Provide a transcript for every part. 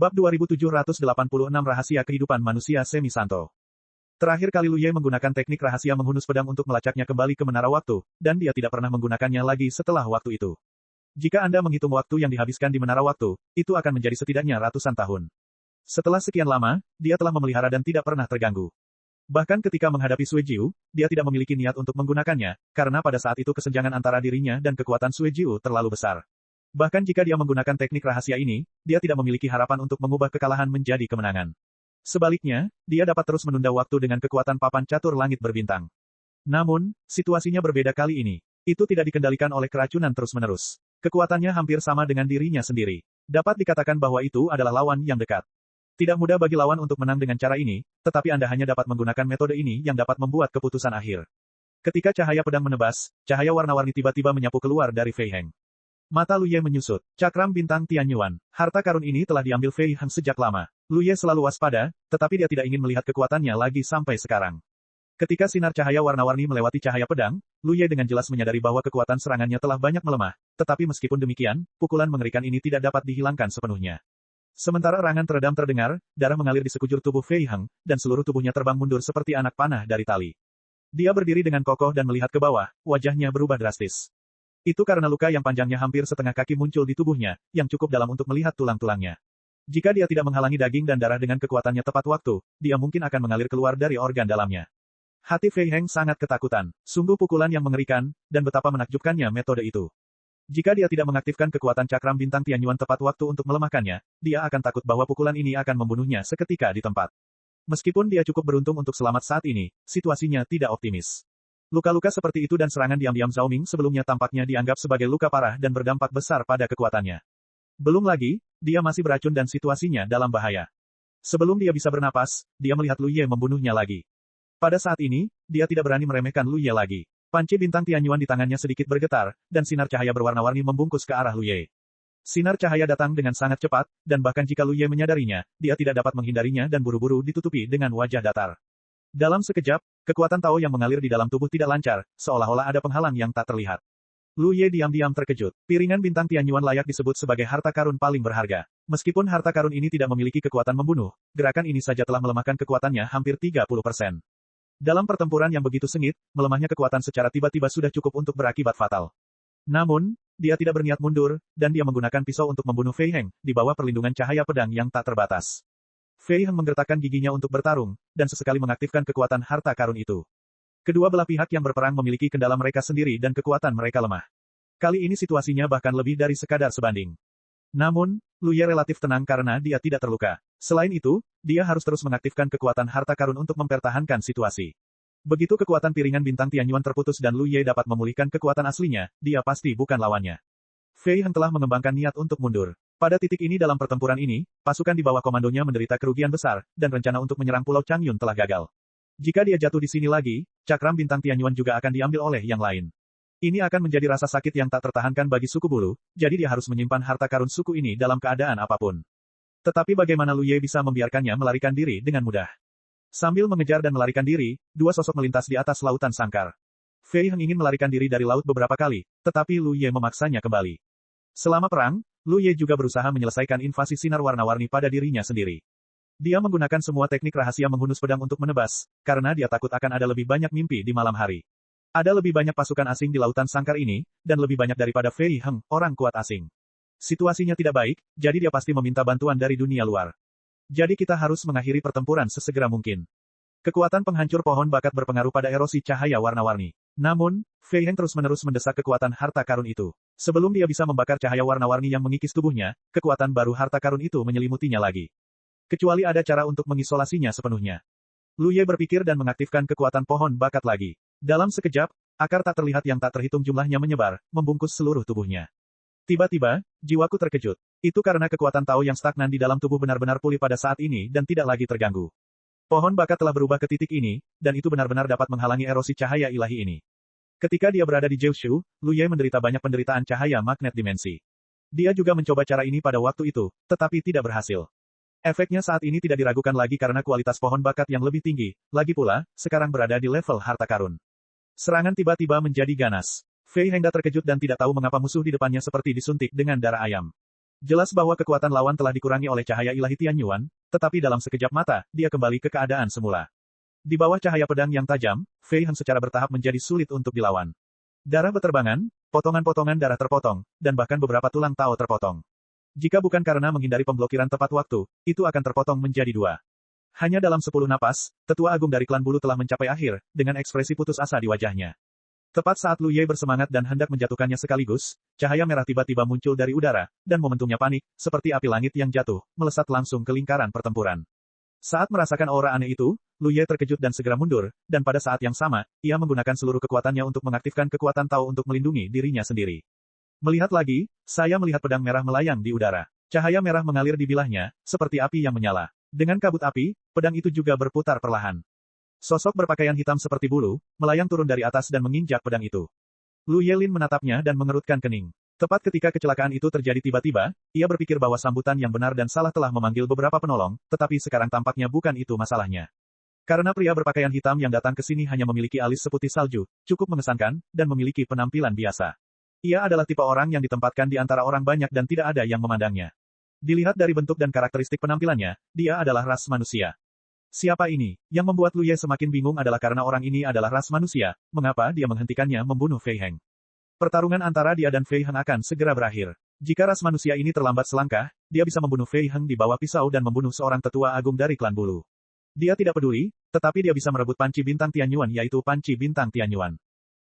Bab 2786 Rahasia Kehidupan Manusia Semi Santo. Terakhir kali Lu Ye menggunakan teknik rahasia menghunus pedang untuk melacaknya kembali ke menara waktu, dan dia tidak pernah menggunakannya lagi setelah waktu itu. Jika Anda menghitung waktu yang dihabiskan di menara waktu, itu akan menjadi setidaknya ratusan tahun. Setelah sekian lama, dia telah memelihara dan tidak pernah terganggu. Bahkan ketika menghadapi Sui Jiu, dia tidak memiliki niat untuk menggunakannya, karena pada saat itu kesenjangan antara dirinya dan kekuatan Sui Jiu terlalu besar. Bahkan jika dia menggunakan teknik rahasia ini, dia tidak memiliki harapan untuk mengubah kekalahan menjadi kemenangan. Sebaliknya, dia dapat terus menunda waktu dengan kekuatan papan catur langit berbintang. Namun, situasinya berbeda kali ini. Itu tidak dikendalikan oleh keracunan terus-menerus. Kekuatannya hampir sama dengan dirinya sendiri. Dapat dikatakan bahwa itu adalah lawan yang dekat. Tidak mudah bagi lawan untuk menang dengan cara ini, tetapi Anda hanya dapat menggunakan metode ini yang dapat membuat keputusan akhir. Ketika cahaya pedang menebas, cahaya warna-warni tiba-tiba menyapu keluar dari Fei Heng. Mata Lu Ye menyusut. Cakram bintang Tianyuan. Harta karun ini telah diambil Fei Heng sejak lama. Lu Ye selalu waspada, tetapi dia tidak ingin melihat kekuatannya lagi sampai sekarang. Ketika sinar cahaya warna-warni melewati cahaya pedang, Lu Ye dengan jelas menyadari bahwa kekuatan serangannya telah banyak melemah, tetapi meskipun demikian, pukulan mengerikan ini tidak dapat dihilangkan sepenuhnya. Sementara erangan teredam terdengar, darah mengalir di sekujur tubuh Fei Heng, dan seluruh tubuhnya terbang mundur seperti anak panah dari tali. Dia berdiri dengan kokoh dan melihat ke bawah, wajahnya berubah drastis. Itu karena luka yang panjangnya hampir setengah kaki muncul di tubuhnya, yang cukup dalam untuk melihat tulang-tulangnya. Jika dia tidak menghalangi daging dan darah dengan kekuatannya tepat waktu, dia mungkin akan mengalir keluar dari organ dalamnya. Hati Fei Heng sangat ketakutan. Sungguh pukulan yang mengerikan, dan betapa menakjubkannya metode itu. Jika dia tidak mengaktifkan kekuatan cakram bintang Tianyuan tepat waktu untuk melemahkannya, dia akan takut bahwa pukulan ini akan membunuhnya seketika di tempat. Meskipun dia cukup beruntung untuk selamat saat ini, situasinya tidak optimis. Luka-luka seperti itu dan serangan diam-diam Zhao Ming sebelumnya tampaknya dianggap sebagai luka parah dan berdampak besar pada kekuatannya. Belum lagi, dia masih beracun dan situasinya dalam bahaya. Sebelum dia bisa bernapas, dia melihat Lu Ye membunuhnya lagi. Pada saat ini, dia tidak berani meremehkan Lu Ye lagi. Panci bintang Tianyuan di tangannya sedikit bergetar, dan sinar cahaya berwarna-warni membungkus ke arah Lu Ye. Sinar cahaya datang dengan sangat cepat, dan bahkan jika Lu Ye menyadarinya, dia tidak dapat menghindarinya dan buru-buru ditutupi dengan wajah datar. Dalam sekejap, kekuatan Tao yang mengalir di dalam tubuh tidak lancar, seolah-olah ada penghalang yang tak terlihat. Lu Ye diam-diam terkejut. Piringan bintang Tianyuan layak disebut sebagai harta karun paling berharga. Meskipun harta karun ini tidak memiliki kekuatan membunuh, gerakan ini saja telah melemahkan kekuatannya hampir 30%. Dalam pertempuran yang begitu sengit, melemahnya kekuatan secara tiba-tiba sudah cukup untuk berakibat fatal. Namun, dia tidak berniat mundur, dan dia menggunakan pisau untuk membunuh Fei Heng, di bawah perlindungan cahaya pedang yang tak terbatas. Fei Heng menggertakkan giginya untuk bertarung, dan sesekali mengaktifkan kekuatan harta karun itu. Kedua belah pihak yang berperang memiliki kendala mereka sendiri dan kekuatan mereka lemah. Kali ini situasinya bahkan lebih dari sekadar sebanding. Namun, Lu Ye relatif tenang karena dia tidak terluka. Selain itu, dia harus terus mengaktifkan kekuatan harta karun untuk mempertahankan situasi. Begitu kekuatan piringan bintang Tianyuan terputus dan Lu Ye dapat memulihkan kekuatan aslinya, dia pasti bukan lawannya. Fei Heng telah mengembangkan niat untuk mundur. Pada titik ini dalam pertempuran ini, pasukan di bawah komandonya menderita kerugian besar, dan rencana untuk menyerang Pulau Changyun telah gagal. Jika dia jatuh di sini lagi, cakram bintang Tianyuan juga akan diambil oleh yang lain. Ini akan menjadi rasa sakit yang tak tertahankan bagi suku bulu, jadi dia harus menyimpan harta karun suku ini dalam keadaan apapun. Tetapi bagaimana Lu Ye bisa membiarkannya melarikan diri dengan mudah? Sambil mengejar dan melarikan diri, dua sosok melintas di atas lautan sangkar. Fei Heng ingin melarikan diri dari laut beberapa kali, tetapi Lu Ye memaksanya kembali. Selama perang, Lu Ye juga berusaha menyelesaikan invasi sinar warna-warni pada dirinya sendiri. Dia menggunakan semua teknik rahasia menghunus pedang untuk menebas, karena dia takut akan ada lebih banyak mimpi di malam hari. Ada lebih banyak pasukan asing di lautan sangkar ini, dan lebih banyak daripada Fei Heng, orang kuat asing. Situasinya tidak baik, jadi dia pasti meminta bantuan dari dunia luar. Jadi kita harus mengakhiri pertempuran sesegera mungkin. Kekuatan penghancur pohon bakat berpengaruh pada erosi cahaya warna-warni. Namun, Fei Heng terus-menerus mendesak kekuatan harta karun itu. Sebelum dia bisa membakar cahaya warna-warni yang mengikis tubuhnya, kekuatan baru harta karun itu menyelimutinya lagi. Kecuali ada cara untuk mengisolasinya sepenuhnya. Lu Ye berpikir dan mengaktifkan kekuatan pohon bakat lagi. Dalam sekejap, akar tak terlihat yang tak terhitung jumlahnya menyebar, membungkus seluruh tubuhnya. Tiba-tiba, jiwaku terkejut. Itu karena kekuatan Tao yang stagnan di dalam tubuh benar-benar pulih pada saat ini dan tidak lagi terganggu. Pohon bakat telah berubah ke titik ini, dan itu benar-benar dapat menghalangi erosi cahaya ilahi ini. Ketika dia berada di Jiushu, Lu Ye menderita banyak penderitaan cahaya magnet dimensi. Dia juga mencoba cara ini pada waktu itu, tetapi tidak berhasil. Efeknya saat ini tidak diragukan lagi karena kualitas pohon bakat yang lebih tinggi, lagi pula, sekarang berada di level harta karun. Serangan tiba-tiba menjadi ganas. Fei Heng terkejut dan tidak tahu mengapa musuh di depannya seperti disuntik dengan darah ayam. Jelas bahwa kekuatan lawan telah dikurangi oleh cahaya ilahi Tianyuan, tetapi dalam sekejap mata, dia kembali ke keadaan semula. Di bawah cahaya pedang yang tajam, Fei Heng secara bertahap menjadi sulit untuk dilawan. Darah beterbangan, potongan-potongan darah terpotong, dan bahkan beberapa tulang Tao terpotong. Jika bukan karena menghindari pemblokiran tepat waktu, itu akan terpotong menjadi dua. Hanya dalam 10 napas, tetua agung dari klan bulu telah mencapai akhir, dengan ekspresi putus asa di wajahnya. Tepat saat Lu Ye bersemangat dan hendak menjatuhkannya sekaligus, cahaya merah tiba-tiba muncul dari udara, dan momentumnya panik, seperti api langit yang jatuh, melesat langsung ke lingkaran pertempuran. Saat merasakan aura aneh itu, Lu Ye terkejut dan segera mundur, dan pada saat yang sama, ia menggunakan seluruh kekuatannya untuk mengaktifkan kekuatan Tao untuk melindungi dirinya sendiri. Melihat lagi, saya melihat pedang merah melayang di udara. Cahaya merah mengalir di bilahnya, seperti api yang menyala. Dengan kabut api, pedang itu juga berputar perlahan. Sosok berpakaian hitam seperti bulu, melayang turun dari atas dan menginjak pedang itu. Lu Yelin menatapnya dan mengerutkan kening. Tepat ketika kecelakaan itu terjadi tiba-tiba, ia berpikir bahwa sambutan yang benar dan salah telah memanggil beberapa penolong, tetapi sekarang tampaknya bukan itu masalahnya. Karena pria berpakaian hitam yang datang ke sini hanya memiliki alis seputih salju, cukup mengesankan, dan memiliki penampilan biasa. Ia adalah tipe orang yang ditempatkan di antara orang banyak dan tidak ada yang memandangnya. Dilihat dari bentuk dan karakteristik penampilannya, dia adalah ras manusia. Siapa ini? Yang membuat Lu Ye semakin bingung adalah karena orang ini adalah ras manusia, mengapa dia menghentikannya membunuh Fei Heng. Pertarungan antara dia dan Fei Heng akan segera berakhir. Jika ras manusia ini terlambat selangkah, dia bisa membunuh Fei Heng di bawah pisau dan membunuh seorang tetua agung dari klan bulu. Dia tidak peduli, tetapi dia bisa merebut panci bintang Tianyuan yaitu panci bintang Tianyuan.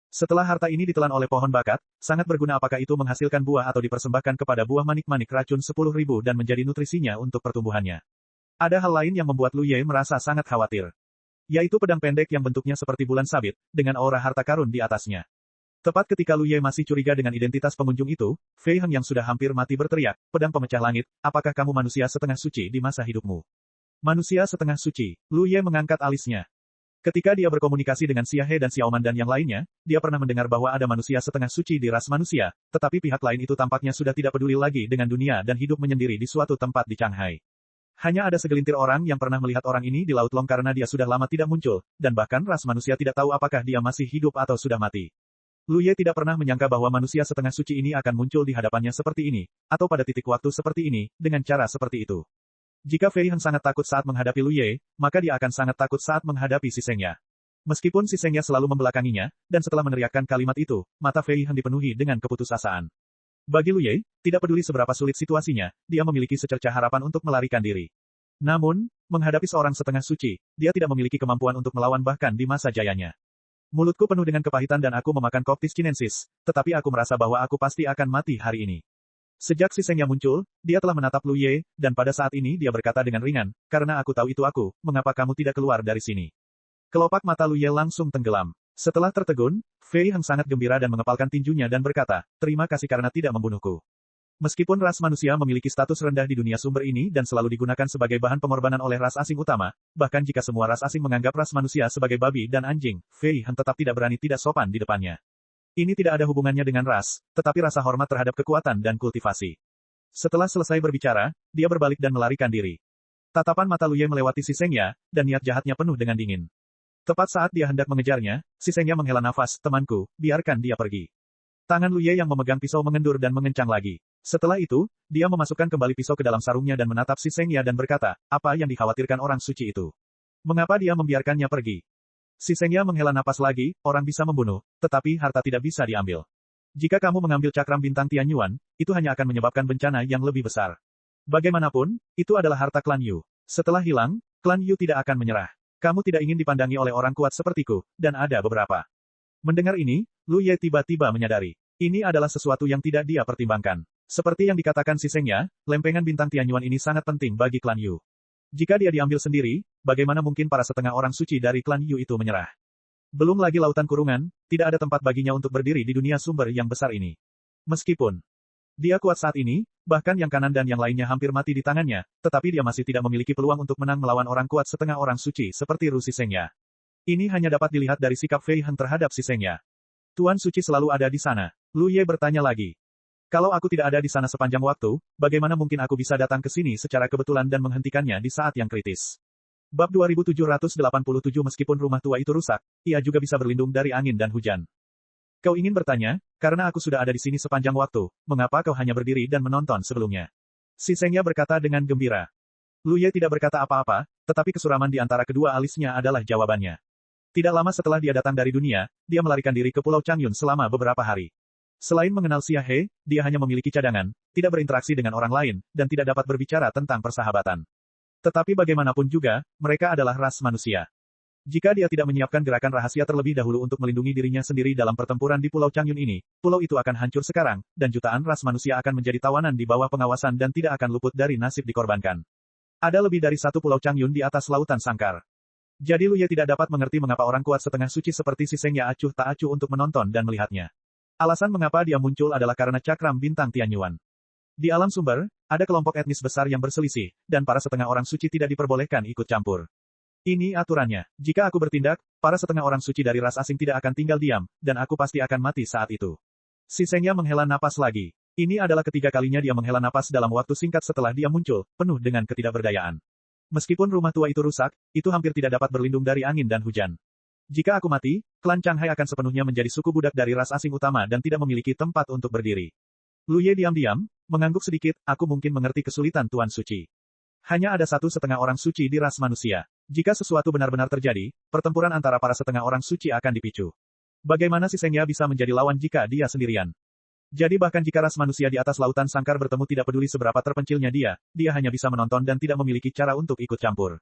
Setelah harta ini ditelan oleh pohon bakat, sangat berguna apakah itu menghasilkan buah atau dipersembahkan kepada buah manik-manik racun 10.000 dan menjadi nutrisinya untuk pertumbuhannya. Ada hal lain yang membuat Lu Ye merasa sangat khawatir. Yaitu pedang pendek yang bentuknya seperti bulan sabit, dengan aura harta karun di atasnya. Tepat ketika Lu Ye masih curiga dengan identitas pengunjung itu, Fei Heng yang sudah hampir mati berteriak, pedang pemecah langit, apakah kamu manusia setengah suci di masa hidupmu? Manusia setengah suci. Lu Ye mengangkat alisnya. Ketika dia berkomunikasi dengan Xia He dan Xiaoman dan yang lainnya, dia pernah mendengar bahwa ada manusia setengah suci di ras manusia, tetapi pihak lain itu tampaknya sudah tidak peduli lagi dengan dunia dan hidup menyendiri di suatu tempat di Shanghai. Hanya ada segelintir orang yang pernah melihat orang ini di Laut Long karena dia sudah lama tidak muncul, dan bahkan ras manusia tidak tahu apakah dia masih hidup atau sudah mati. Lu Ye tidak pernah menyangka bahwa manusia setengah suci ini akan muncul di hadapannya seperti ini, atau pada titik waktu seperti ini, dengan cara seperti itu. Jika Fei Heng sangat takut saat menghadapi Lu Ye, maka dia akan sangat takut saat menghadapi si Sengya. Meskipun si Sengya selalu membelakanginya, dan setelah meneriakkan kalimat itu, mata Fei Heng dipenuhi dengan keputusasaan. Bagi Lu Ye, tidak peduli seberapa sulit situasinya, dia memiliki secercah harapan untuk melarikan diri. Namun, menghadapi seorang setengah suci, dia tidak memiliki kemampuan untuk melawan bahkan di masa jayanya. Mulutku penuh dengan kepahitan dan aku memakan Coctis Chinensis, tetapi aku merasa bahwa aku pasti akan mati hari ini. Sejak si Sengya muncul, dia telah menatap Lu Ye, dan pada saat ini dia berkata dengan ringan, karena aku tahu itu aku, mengapa kamu tidak keluar dari sini? Kelopak mata Lu Ye langsung tenggelam. Setelah tertegun, Fei Heng sangat gembira dan mengepalkan tinjunya dan berkata, terima kasih karena tidak membunuhku. Meskipun ras manusia memiliki status rendah di dunia sumber ini dan selalu digunakan sebagai bahan pengorbanan oleh ras asing utama, bahkan jika semua ras asing menganggap ras manusia sebagai babi dan anjing, Fei Heng tetap tidak berani tidak sopan di depannya. Ini tidak ada hubungannya dengan ras, tetapi rasa hormat terhadap kekuatan dan kultivasi. Setelah selesai berbicara, dia berbalik dan melarikan diri. Tatapan mata Lu Ye melewati si Sengya, dan niat jahatnya penuh dengan dingin. Tepat saat dia hendak mengejarnya, si Sengya menghela nafas, temanku, biarkan dia pergi. Tangan Lu Ye yang memegang pisau mengendur dan mengencang lagi. Setelah itu, dia memasukkan kembali pisau ke dalam sarungnya dan menatap si Sengya dan berkata, apa yang dikhawatirkan orang suci itu? Mengapa dia membiarkannya pergi? Si Sengya menghela napas lagi, orang bisa membunuh, tetapi harta tidak bisa diambil. Jika kamu mengambil cakram bintang Tianyuan, itu hanya akan menyebabkan bencana yang lebih besar. Bagaimanapun, itu adalah harta klan Yu. Setelah hilang, klan Yu tidak akan menyerah. Kamu tidak ingin dipandangi oleh orang kuat sepertiku, dan ada beberapa. Mendengar ini, Lu Ye tiba-tiba menyadari. Ini adalah sesuatu yang tidak dia pertimbangkan. Seperti yang dikatakan si Sengya, lempengan bintang Tianyuan ini sangat penting bagi klan Yu. Jika dia diambil sendiri, bagaimana mungkin para setengah orang suci dari klan Yu itu menyerah? Belum lagi lautan kurungan, tidak ada tempat baginya untuk berdiri di dunia sumber yang besar ini. Meskipun dia kuat saat ini, bahkan yang kanan dan yang lainnya hampir mati di tangannya, tetapi dia masih tidak memiliki peluang untuk menang melawan orang kuat setengah orang suci seperti Ru Si Sengya. Ini hanya dapat dilihat dari sikap Fei Heng terhadap si Sengya. Tuan Suci selalu ada di sana. Lu Ye bertanya lagi. Kalau aku tidak ada di sana sepanjang waktu, bagaimana mungkin aku bisa datang ke sini secara kebetulan dan menghentikannya di saat yang kritis? Bab 2787 meskipun rumah tua itu rusak, ia juga bisa berlindung dari angin dan hujan. Kau ingin bertanya, karena aku sudah ada di sini sepanjang waktu, mengapa kau hanya berdiri dan menonton sebelumnya? Si Sengya berkata dengan gembira. Lu Ye tidak berkata apa-apa, tetapi kesuraman di antara kedua alisnya adalah jawabannya. Tidak lama setelah dia datang dari dunia, dia melarikan diri ke Pulau Changyun selama beberapa hari. Selain mengenal Xia He, dia hanya memiliki cadangan, tidak berinteraksi dengan orang lain, dan tidak dapat berbicara tentang persahabatan. Tetapi bagaimanapun juga, mereka adalah ras manusia. Jika dia tidak menyiapkan gerakan rahasia terlebih dahulu untuk melindungi dirinya sendiri dalam pertempuran di Pulau Changyun ini, pulau itu akan hancur sekarang, dan jutaan ras manusia akan menjadi tawanan di bawah pengawasan dan tidak akan luput dari nasib dikorbankan. Ada lebih dari satu Pulau Changyun di atas lautan sangkar. Jadi Lu Ye tidak dapat mengerti mengapa orang kuat setengah suci seperti si Sengya acuh tak acuh untuk menonton dan melihatnya. Alasan mengapa dia muncul adalah karena cakram bintang Tianyuan. Di alam sumber, ada kelompok etnis besar yang berselisih, dan para setengah orang suci tidak diperbolehkan ikut campur. Ini aturannya. Jika aku bertindak, para setengah orang suci dari ras asing tidak akan tinggal diam, dan aku pasti akan mati saat itu. Si Sengya menghela napas lagi. Ini adalah ketiga kalinya dia menghela napas dalam waktu singkat setelah dia muncul, penuh dengan ketidakberdayaan. Meskipun rumah tua itu rusak, itu hampir tidak dapat berlindung dari angin dan hujan. Jika aku mati, klan Changhai akan sepenuhnya menjadi suku budak dari ras asing utama dan tidak memiliki tempat untuk berdiri. Lu Ye diam-diam, mengangguk sedikit, aku mungkin mengerti kesulitan Tuan Suci. Hanya ada 1/2 orang suci di ras manusia. Jika sesuatu benar-benar terjadi, pertempuran antara para setengah orang suci akan dipicu. Bagaimana si Sengya bisa menjadi lawan jika dia sendirian? Jadi bahkan jika ras manusia di atas lautan sangkar bertemu tidak peduli seberapa terpencilnya dia hanya bisa menonton dan tidak memiliki cara untuk ikut campur.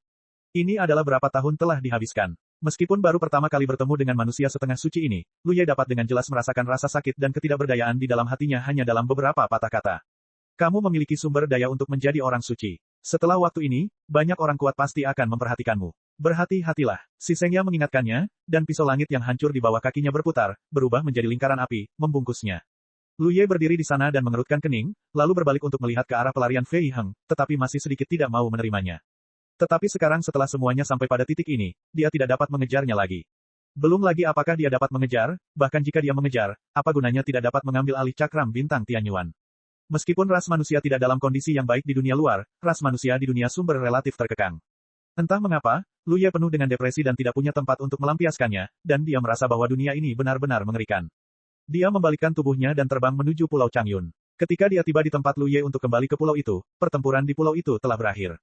Ini adalah berapa tahun telah dihabiskan. Meskipun baru pertama kali bertemu dengan manusia setengah suci ini, Lu Ye dapat dengan jelas merasakan rasa sakit dan ketidakberdayaan di dalam hatinya hanya dalam beberapa patah kata. Kamu memiliki sumber daya untuk menjadi orang suci. Setelah waktu ini, banyak orang kuat pasti akan memperhatikanmu. Berhati-hatilah. Si Sengya mengingatkannya, dan pisau langit yang hancur di bawah kakinya berputar, berubah menjadi lingkaran api, membungkusnya. Lu Ye berdiri di sana dan mengerutkan kening, lalu berbalik untuk melihat ke arah pelarian Fei Heng, tetapi masih sedikit tidak mau menerimanya. Tetapi sekarang setelah semuanya sampai pada titik ini, dia tidak dapat mengejarnya lagi. Belum lagi apakah dia dapat mengejar, bahkan jika dia mengejar, apa gunanya tidak dapat mengambil alih cakram bintang Tianyuan. Meskipun ras manusia tidak dalam kondisi yang baik di dunia luar, ras manusia di dunia sumber relatif terkekang. Entah mengapa, Lu Ye penuh dengan depresi dan tidak punya tempat untuk melampiaskannya, dan dia merasa bahwa dunia ini benar-benar mengerikan. Dia membalikkan tubuhnya dan terbang menuju Pulau Changyun. Ketika dia tiba di tempat Lu Ye untuk kembali ke pulau itu, pertempuran di pulau itu telah berakhir.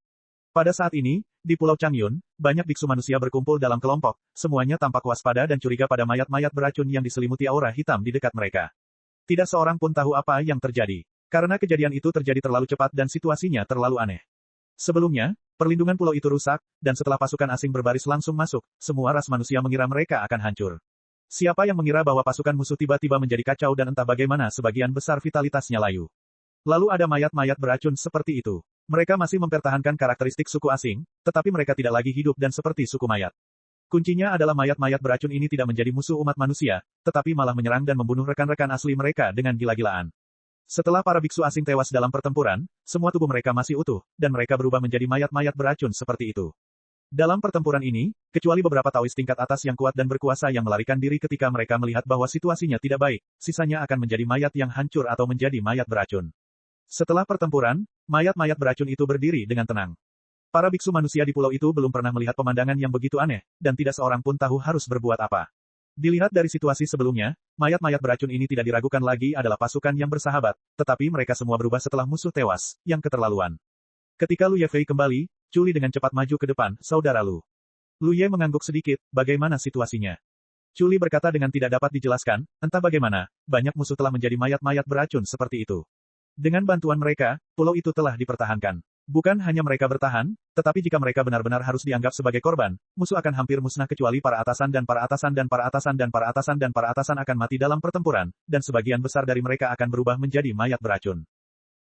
Pada saat ini, di Pulau Changyun, banyak biksu manusia berkumpul dalam kelompok, semuanya tampak waspada dan curiga pada mayat-mayat beracun yang diselimuti aura hitam di dekat mereka. Tidak seorang pun tahu apa yang terjadi. Karena kejadian itu terjadi terlalu cepat dan situasinya terlalu aneh. Sebelumnya, perlindungan pulau itu rusak, dan setelah pasukan asing berbaris langsung masuk, semua ras manusia mengira mereka akan hancur. Siapa yang mengira bahwa pasukan musuh tiba-tiba menjadi kacau dan entah bagaimana sebagian besar vitalitasnya layu. Lalu ada mayat-mayat beracun seperti itu. Mereka masih mempertahankan karakteristik suku asing, tetapi mereka tidak lagi hidup dan seperti suku mayat. Kuncinya adalah mayat-mayat beracun ini tidak menjadi musuh umat manusia, tetapi malah menyerang dan membunuh rekan-rekan asli mereka dengan gila-gilaan. Setelah para biksu asing tewas dalam pertempuran, semua tubuh mereka masih utuh, dan mereka berubah menjadi mayat-mayat beracun seperti itu. Dalam pertempuran ini, kecuali beberapa Taois tingkat atas yang kuat dan berkuasa yang melarikan diri ketika mereka melihat bahwa situasinya tidak baik, sisanya akan menjadi mayat yang hancur atau menjadi mayat beracun. Setelah pertempuran, mayat-mayat beracun itu berdiri dengan tenang. Para biksu manusia di pulau itu belum pernah melihat pemandangan yang begitu aneh, dan tidak seorang pun tahu harus berbuat apa. Dilihat dari situasi sebelumnya, mayat-mayat beracun ini tidak diragukan lagi adalah pasukan yang bersahabat, tetapi mereka semua berubah setelah musuh tewas, yang keterlaluan. Ketika Lu Yefei kembali, Chu Li dengan cepat maju ke depan, saudara Lu. Lu Ye mengangguk sedikit, bagaimana situasinya? Chu Li berkata dengan tidak dapat dijelaskan, entah bagaimana, banyak musuh telah menjadi mayat-mayat beracun seperti itu. Dengan bantuan mereka, pulau itu telah dipertahankan. Bukan hanya mereka bertahan, tetapi jika mereka benar-benar harus dianggap sebagai korban, musuh akan hampir musnah kecuali para atasan dan para atasan dan para atasan dan para atasan dan para atasan akan mati dalam pertempuran, dan sebagian besar dari mereka akan berubah menjadi mayat beracun.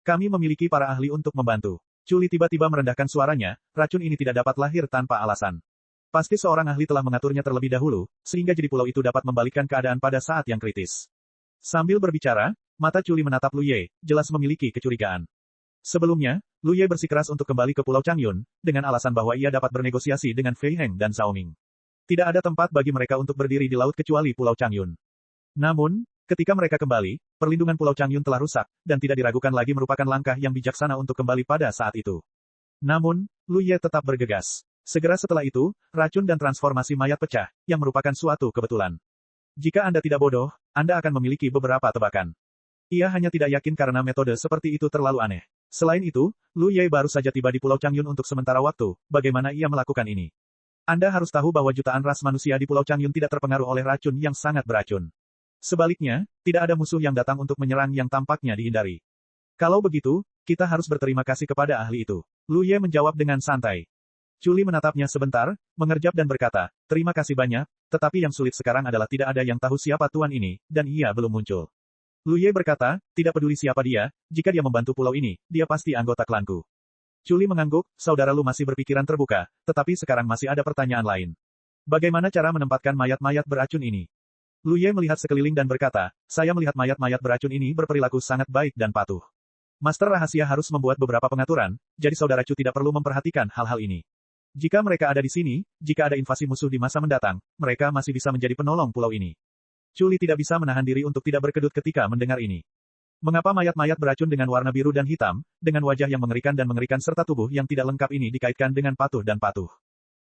Kami memiliki para ahli untuk membantu. Chu Li tiba-tiba merendahkan suaranya, racun ini tidak dapat lahir tanpa alasan. Pasti seorang ahli telah mengaturnya terlebih dahulu, sehingga jadi pulau itu dapat membalikkan keadaan pada saat yang kritis. Sambil berbicara, mata Chu Li menatap Lu Ye, jelas memiliki kecurigaan. Sebelumnya, Lu Ye bersikeras untuk kembali ke Pulau Changyun, dengan alasan bahwa ia dapat bernegosiasi dengan Fei Heng dan Zhao Ming. Tidak ada tempat bagi mereka untuk berdiri di laut kecuali Pulau Changyun. Namun, ketika mereka kembali, perlindungan Pulau Changyun telah rusak, dan tidak diragukan lagi merupakan langkah yang bijaksana untuk kembali pada saat itu. Namun, Lu Ye tetap bergegas. Segera setelah itu, racun dan transformasi mayat pecah, yang merupakan suatu kebetulan. Jika Anda tidak bodoh, Anda akan memiliki beberapa tebakan. Ia hanya tidak yakin karena metode seperti itu terlalu aneh. Selain itu, Lu Ye baru saja tiba di Pulau Changyun untuk sementara waktu, bagaimana ia melakukan ini? Anda harus tahu bahwa jutaan ras manusia di Pulau Changyun tidak terpengaruh oleh racun yang sangat beracun. Sebaliknya, tidak ada musuh yang datang untuk menyerang yang tampaknya dihindari. Kalau begitu, kita harus berterima kasih kepada ahli itu. Lu Ye menjawab dengan santai. Chuli menatapnya sebentar, mengerjap dan berkata, terima kasih banyak, tetapi yang sulit sekarang adalah tidak ada yang tahu siapa tuan ini, dan ia belum muncul. Lu Ye berkata, tidak peduli siapa dia, jika dia membantu pulau ini, dia pasti anggota klanku. Chuli mengangguk, saudara Lu masih berpikiran terbuka, tetapi sekarang masih ada pertanyaan lain. Bagaimana cara menempatkan mayat-mayat beracun ini? Lu Ye melihat sekeliling dan berkata, saya melihat mayat-mayat beracun ini berperilaku sangat baik dan patuh. Master rahasia harus membuat beberapa pengaturan, jadi saudara Chu tidak perlu memperhatikan hal-hal ini. Jika mereka ada di sini, jika ada invasi musuh di masa mendatang, mereka masih bisa menjadi penolong pulau ini. Chuli tidak bisa menahan diri untuk tidak berkedut ketika mendengar ini. Mengapa mayat-mayat beracun dengan warna biru dan hitam, dengan wajah yang mengerikan serta tubuh yang tidak lengkap ini dikaitkan dengan patuh dan patuh?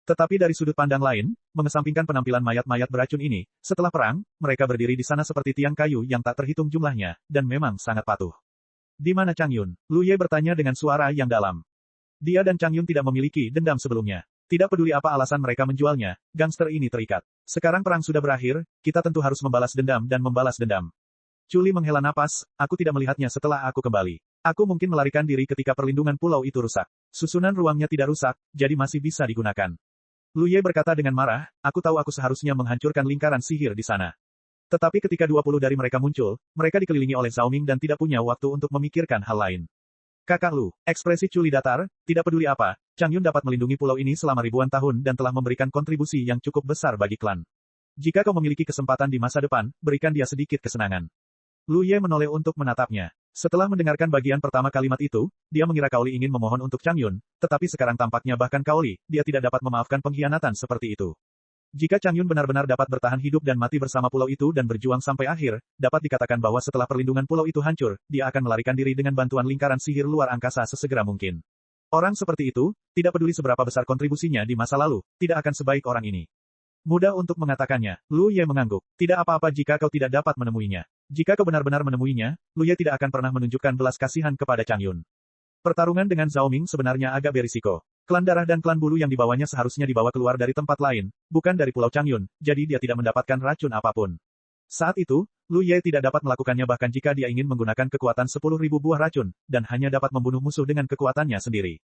Tetapi dari sudut pandang lain, mengesampingkan penampilan mayat-mayat beracun ini, setelah perang, mereka berdiri di sana seperti tiang kayu yang tak terhitung jumlahnya, dan memang sangat patuh. Di mana Changyun? Lu Ye bertanya dengan suara yang dalam. Dia dan Changyun tidak memiliki dendam sebelumnya. Tidak peduli apa alasan mereka menjualnya, gangster ini terikat. Sekarang perang sudah berakhir, kita tentu harus membalas dendam dan membalas dendam. Chuli menghela napas, aku tidak melihatnya setelah aku kembali. Aku mungkin melarikan diri ketika perlindungan pulau itu rusak. Susunan ruangnya tidak rusak, jadi masih bisa digunakan. Lu Ye berkata dengan marah, aku tahu aku seharusnya menghancurkan lingkaran sihir di sana. Tetapi ketika 20 dari mereka muncul, mereka dikelilingi oleh Zhao Ming dan tidak punya waktu untuk memikirkan hal lain. Kakak Lu, ekspresi Chuli datar, tidak peduli apa, Changyun dapat melindungi pulau ini selama ribuan tahun dan telah memberikan kontribusi yang cukup besar bagi klan. Jika kau memiliki kesempatan di masa depan, berikan dia sedikit kesenangan. Lu Ye menoleh untuk menatapnya. Setelah mendengarkan bagian pertama kalimat itu, dia mengira Kaoli ingin memohon untuk Changyun, tetapi sekarang tampaknya bahkan Kaoli, dia tidak dapat memaafkan pengkhianatan seperti itu. Jika Changyun benar-benar dapat bertahan hidup dan mati bersama pulau itu dan berjuang sampai akhir, dapat dikatakan bahwa setelah perlindungan pulau itu hancur, dia akan melarikan diri dengan bantuan lingkaran sihir luar angkasa sesegera mungkin. Orang seperti itu, tidak peduli seberapa besar kontribusinya di masa lalu, tidak akan sebaik orang ini. Mudah untuk mengatakannya, Lu Ye mengangguk. Tidak apa-apa jika kau tidak dapat menemuinya. Jika kau benar-benar menemuinya, Lu Ye tidak akan pernah menunjukkan belas kasihan kepada Changyun. Pertarungan dengan Zhao Ming sebenarnya agak berisiko. Klan darah dan klan bulu yang dibawanya seharusnya dibawa keluar dari tempat lain, bukan dari Pulau Changyun, jadi dia tidak mendapatkan racun apapun. Saat itu, Lu Ye tidak dapat melakukannya bahkan jika dia ingin menggunakan kekuatan 10.000 buah racun, dan hanya dapat membunuh musuh dengan kekuatannya sendiri.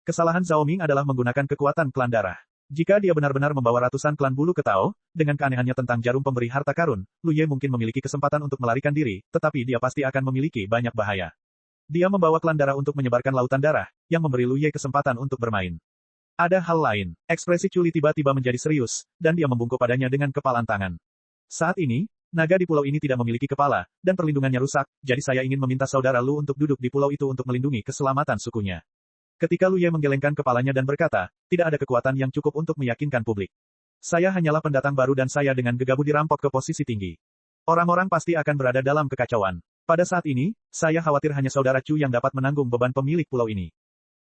Kesalahan Zhao Ming adalah menggunakan kekuatan klan darah. Jika dia benar-benar membawa ratusan klan bulu ke Tao, dengan keanehannya tentang jarum pemberi harta karun, Lu Ye mungkin memiliki kesempatan untuk melarikan diri, tetapi dia pasti akan memiliki banyak bahaya. Dia membawa klan darah untuk menyebarkan lautan darah, yang memberi Lu Ye kesempatan untuk bermain. Ada hal lain. Ekspresi Chuli tiba-tiba menjadi serius, dan dia membungkuk padanya dengan kepalan tangan. Saat ini, naga di pulau ini tidak memiliki kepala, dan perlindungannya rusak, jadi saya ingin meminta saudara Lu untuk duduk di pulau itu untuk melindungi keselamatan sukunya. Ketika Lu Ye menggelengkan kepalanya dan berkata, tidak ada kekuatan yang cukup untuk meyakinkan publik. Saya hanyalah pendatang baru dan saya dengan gegabah dirampok ke posisi tinggi. Orang-orang pasti akan berada dalam kekacauan. Pada saat ini, saya khawatir hanya saudara Chu yang dapat menanggung beban pemilik pulau ini.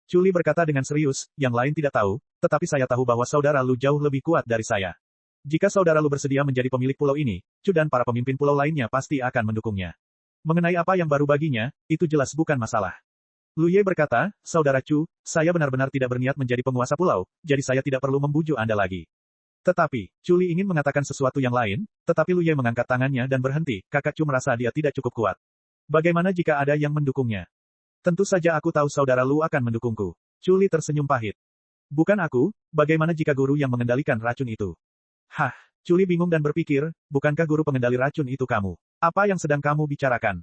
Chuli berkata dengan serius, yang lain tidak tahu, tetapi saya tahu bahwa saudara Lu jauh lebih kuat dari saya. Jika saudara Lu bersedia menjadi pemilik pulau ini, Chu dan para pemimpin pulau lainnya pasti akan mendukungnya. Mengenai apa yang baru baginya, itu jelas bukan masalah. Lu Ye berkata, saudara Chu, saya benar-benar tidak berniat menjadi penguasa pulau, jadi saya tidak perlu membujuk Anda lagi. Tetapi, Chuli ingin mengatakan sesuatu yang lain, tetapi Lu Ye mengangkat tangannya dan berhenti, kakak Chu merasa dia tidak cukup kuat. Bagaimana jika ada yang mendukungnya? Tentu saja aku tahu saudara Lu akan mendukungku. Chuli tersenyum pahit. Bukan aku, bagaimana jika guru yang mengendalikan racun itu? Hah, Chuli bingung dan berpikir, bukankah guru pengendali racun itu kamu? Apa yang sedang kamu bicarakan?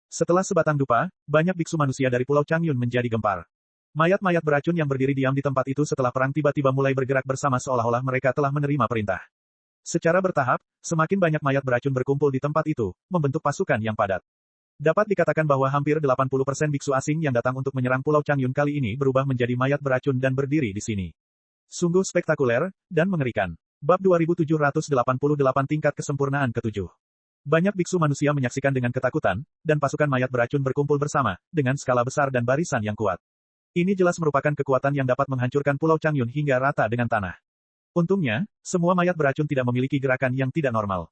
Setelah sebatang dupa, banyak biksu manusia dari Pulau Changyun menjadi gempar. Mayat-mayat beracun yang berdiri diam di tempat itu setelah perang tiba-tiba mulai bergerak bersama seolah-olah mereka telah menerima perintah. Secara bertahap, semakin banyak mayat beracun berkumpul di tempat itu, membentuk pasukan yang padat. Dapat dikatakan bahwa hampir 80% biksu asing yang datang untuk menyerang Pulau Changyun kali ini berubah menjadi mayat beracun dan berdiri di sini. Sungguh spektakuler, dan mengerikan. Bab 2788 Tingkat Kesempurnaan ke-7. Banyak biksu manusia menyaksikan dengan ketakutan, dan pasukan mayat beracun berkumpul bersama, dengan skala besar dan barisan yang kuat. Ini jelas merupakan kekuatan yang dapat menghancurkan Pulau Changyun hingga rata dengan tanah. Untungnya, semua mayat beracun tidak memiliki gerakan yang tidak normal.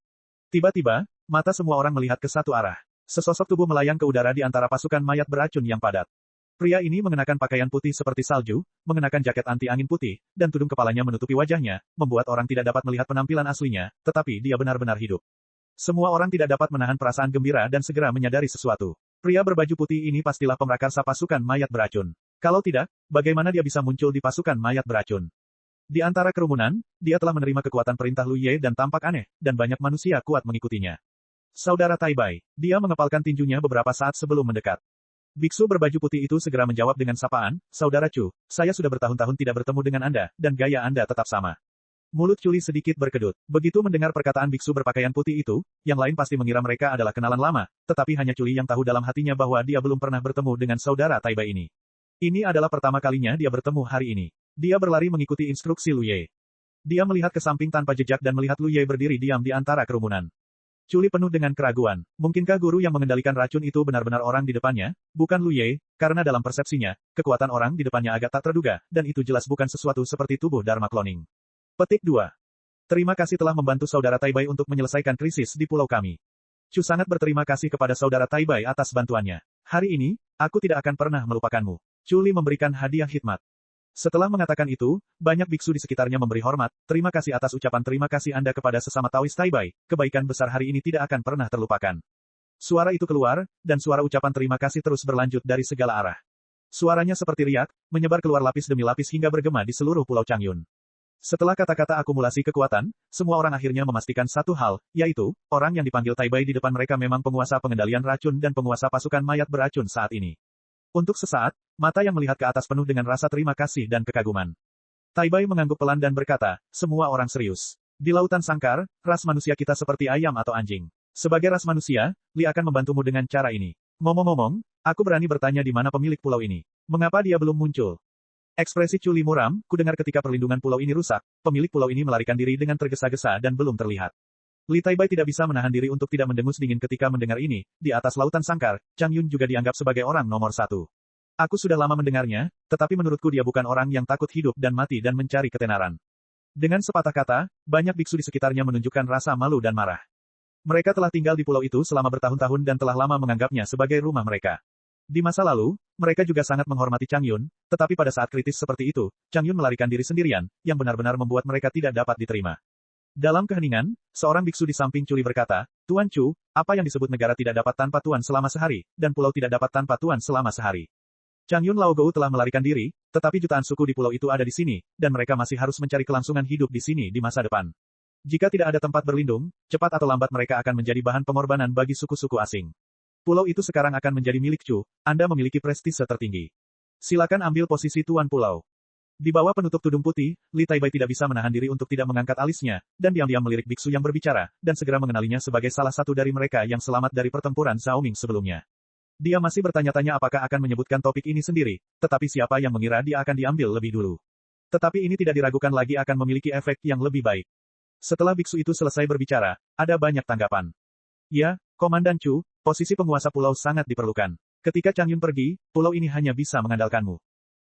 Tiba-tiba, mata semua orang melihat ke satu arah. Sesosok tubuh melayang ke udara di antara pasukan mayat beracun yang padat. Pria ini mengenakan pakaian putih seperti salju, mengenakan jaket anti angin putih, dan tudung kepalanya menutupi wajahnya, membuat orang tidak dapat melihat penampilan aslinya, tetapi dia benar-benar hidup. Semua orang tidak dapat menahan perasaan gembira dan segera menyadari sesuatu. Pria berbaju putih ini pastilah pemrakarsa pasukan mayat beracun. Kalau tidak, bagaimana dia bisa muncul di pasukan mayat beracun? Di antara kerumunan, dia telah menerima kekuatan perintah Lu Ye dan tampak aneh, dan banyak manusia kuat mengikutinya. Saudara Taibai, dia mengepalkan tinjunya beberapa saat sebelum mendekat. Biksu berbaju putih itu segera menjawab dengan sapaan, Saudara Chu, saya sudah bertahun-tahun tidak bertemu dengan Anda, dan gaya Anda tetap sama. Mulut Culi sedikit berkedut. Begitu mendengar perkataan biksu berpakaian putih itu, yang lain pasti mengira mereka adalah kenalan lama, tetapi hanya Culi yang tahu dalam hatinya bahwa dia belum pernah bertemu dengan saudara Taibai ini. Ini adalah pertama kalinya dia bertemu hari ini. Dia berlari mengikuti instruksi Lu Ye. Dia melihat ke samping tanpa jejak dan melihat Lu Ye berdiri diam di antara kerumunan. Culi penuh dengan keraguan. Mungkinkah guru yang mengendalikan racun itu benar-benar orang di depannya, bukan Lu Ye, karena dalam persepsinya, kekuatan orang di depannya agak tak terduga, dan itu jelas bukan sesuatu seperti tubuh Dharma Cloning. Petik 2. Terima kasih telah membantu saudara Taibai untuk menyelesaikan krisis di pulau kami. Chu sangat berterima kasih kepada saudara Taibai atas bantuannya. Hari ini, aku tidak akan pernah melupakanmu. Culi memberikan hadiah khidmat. Setelah mengatakan itu, banyak biksu di sekitarnya memberi hormat, terima kasih atas ucapan terima kasih Anda kepada sesama Taois Taibai, kebaikan besar hari ini tidak akan pernah terlupakan. Suara itu keluar, dan suara ucapan terima kasih terus berlanjut dari segala arah. Suaranya seperti riak, menyebar keluar lapis demi lapis hingga bergema di seluruh Pulau Changyun. Setelah kata-kata akumulasi kekuatan, semua orang akhirnya memastikan satu hal, yaitu, orang yang dipanggil Taibai di depan mereka memang penguasa pengendalian racun dan penguasa pasukan mayat beracun saat ini. Untuk sesaat, mata yang melihat ke atas penuh dengan rasa terima kasih dan kekaguman. Taibai mengangguk pelan dan berkata, semua orang serius. Di lautan sangkar, ras manusia kita seperti ayam atau anjing. Sebagai ras manusia, Li akan membantumu dengan cara ini. Ngomong-ngomong, aku berani bertanya di mana pemilik pulau ini. Mengapa dia belum muncul? Ekspresi Culi muram, kudengar ketika perlindungan pulau ini rusak, pemilik pulau ini melarikan diri dengan tergesa-gesa dan belum terlihat. Li Taibai tidak bisa menahan diri untuk tidak mendengus dingin ketika mendengar ini, di atas lautan sangkar, Changyun juga dianggap sebagai orang nomor satu. Aku sudah lama mendengarnya, tetapi menurutku dia bukan orang yang takut hidup dan mati dan mencari ketenaran. Dengan sepatah kata, banyak biksu di sekitarnya menunjukkan rasa malu dan marah. Mereka telah tinggal di pulau itu selama bertahun-tahun dan telah lama menganggapnya sebagai rumah mereka. Di masa lalu, mereka juga sangat menghormati Changyun, tetapi pada saat kritis seperti itu, Changyun melarikan diri sendirian, yang benar-benar membuat mereka tidak dapat diterima. Dalam keheningan, seorang biksu di samping Culi berkata, Tuan Chu, apa yang disebut negara tidak dapat tanpa Tuan selama sehari, dan pulau tidak dapat tanpa Tuan selama sehari. Changyun Laogou telah melarikan diri, tetapi jutaan suku di pulau itu ada di sini, dan mereka masih harus mencari kelangsungan hidup di sini di masa depan. Jika tidak ada tempat berlindung, cepat atau lambat mereka akan menjadi bahan pengorbanan bagi suku-suku asing. Pulau itu sekarang akan menjadi milik Chu, Anda memiliki prestise tertinggi. Silakan ambil posisi Tuan Pulau. Di bawah penutup tudung putih, Li Taibai tidak bisa menahan diri untuk tidak mengangkat alisnya, dan diam-diam melirik biksu yang berbicara, dan segera mengenalinya sebagai salah satu dari mereka yang selamat dari pertempuran Xiaoming sebelumnya. Dia masih bertanya-tanya apakah akan menyebutkan topik ini sendiri, tetapi siapa yang mengira dia akan diambil lebih dulu. Tetapi ini tidak diragukan lagi akan memiliki efek yang lebih baik. Setelah biksu itu selesai berbicara, ada banyak tanggapan. Ya, Komandan Chu, posisi penguasa pulau sangat diperlukan. Ketika Changyun pergi, pulau ini hanya bisa mengandalkanmu.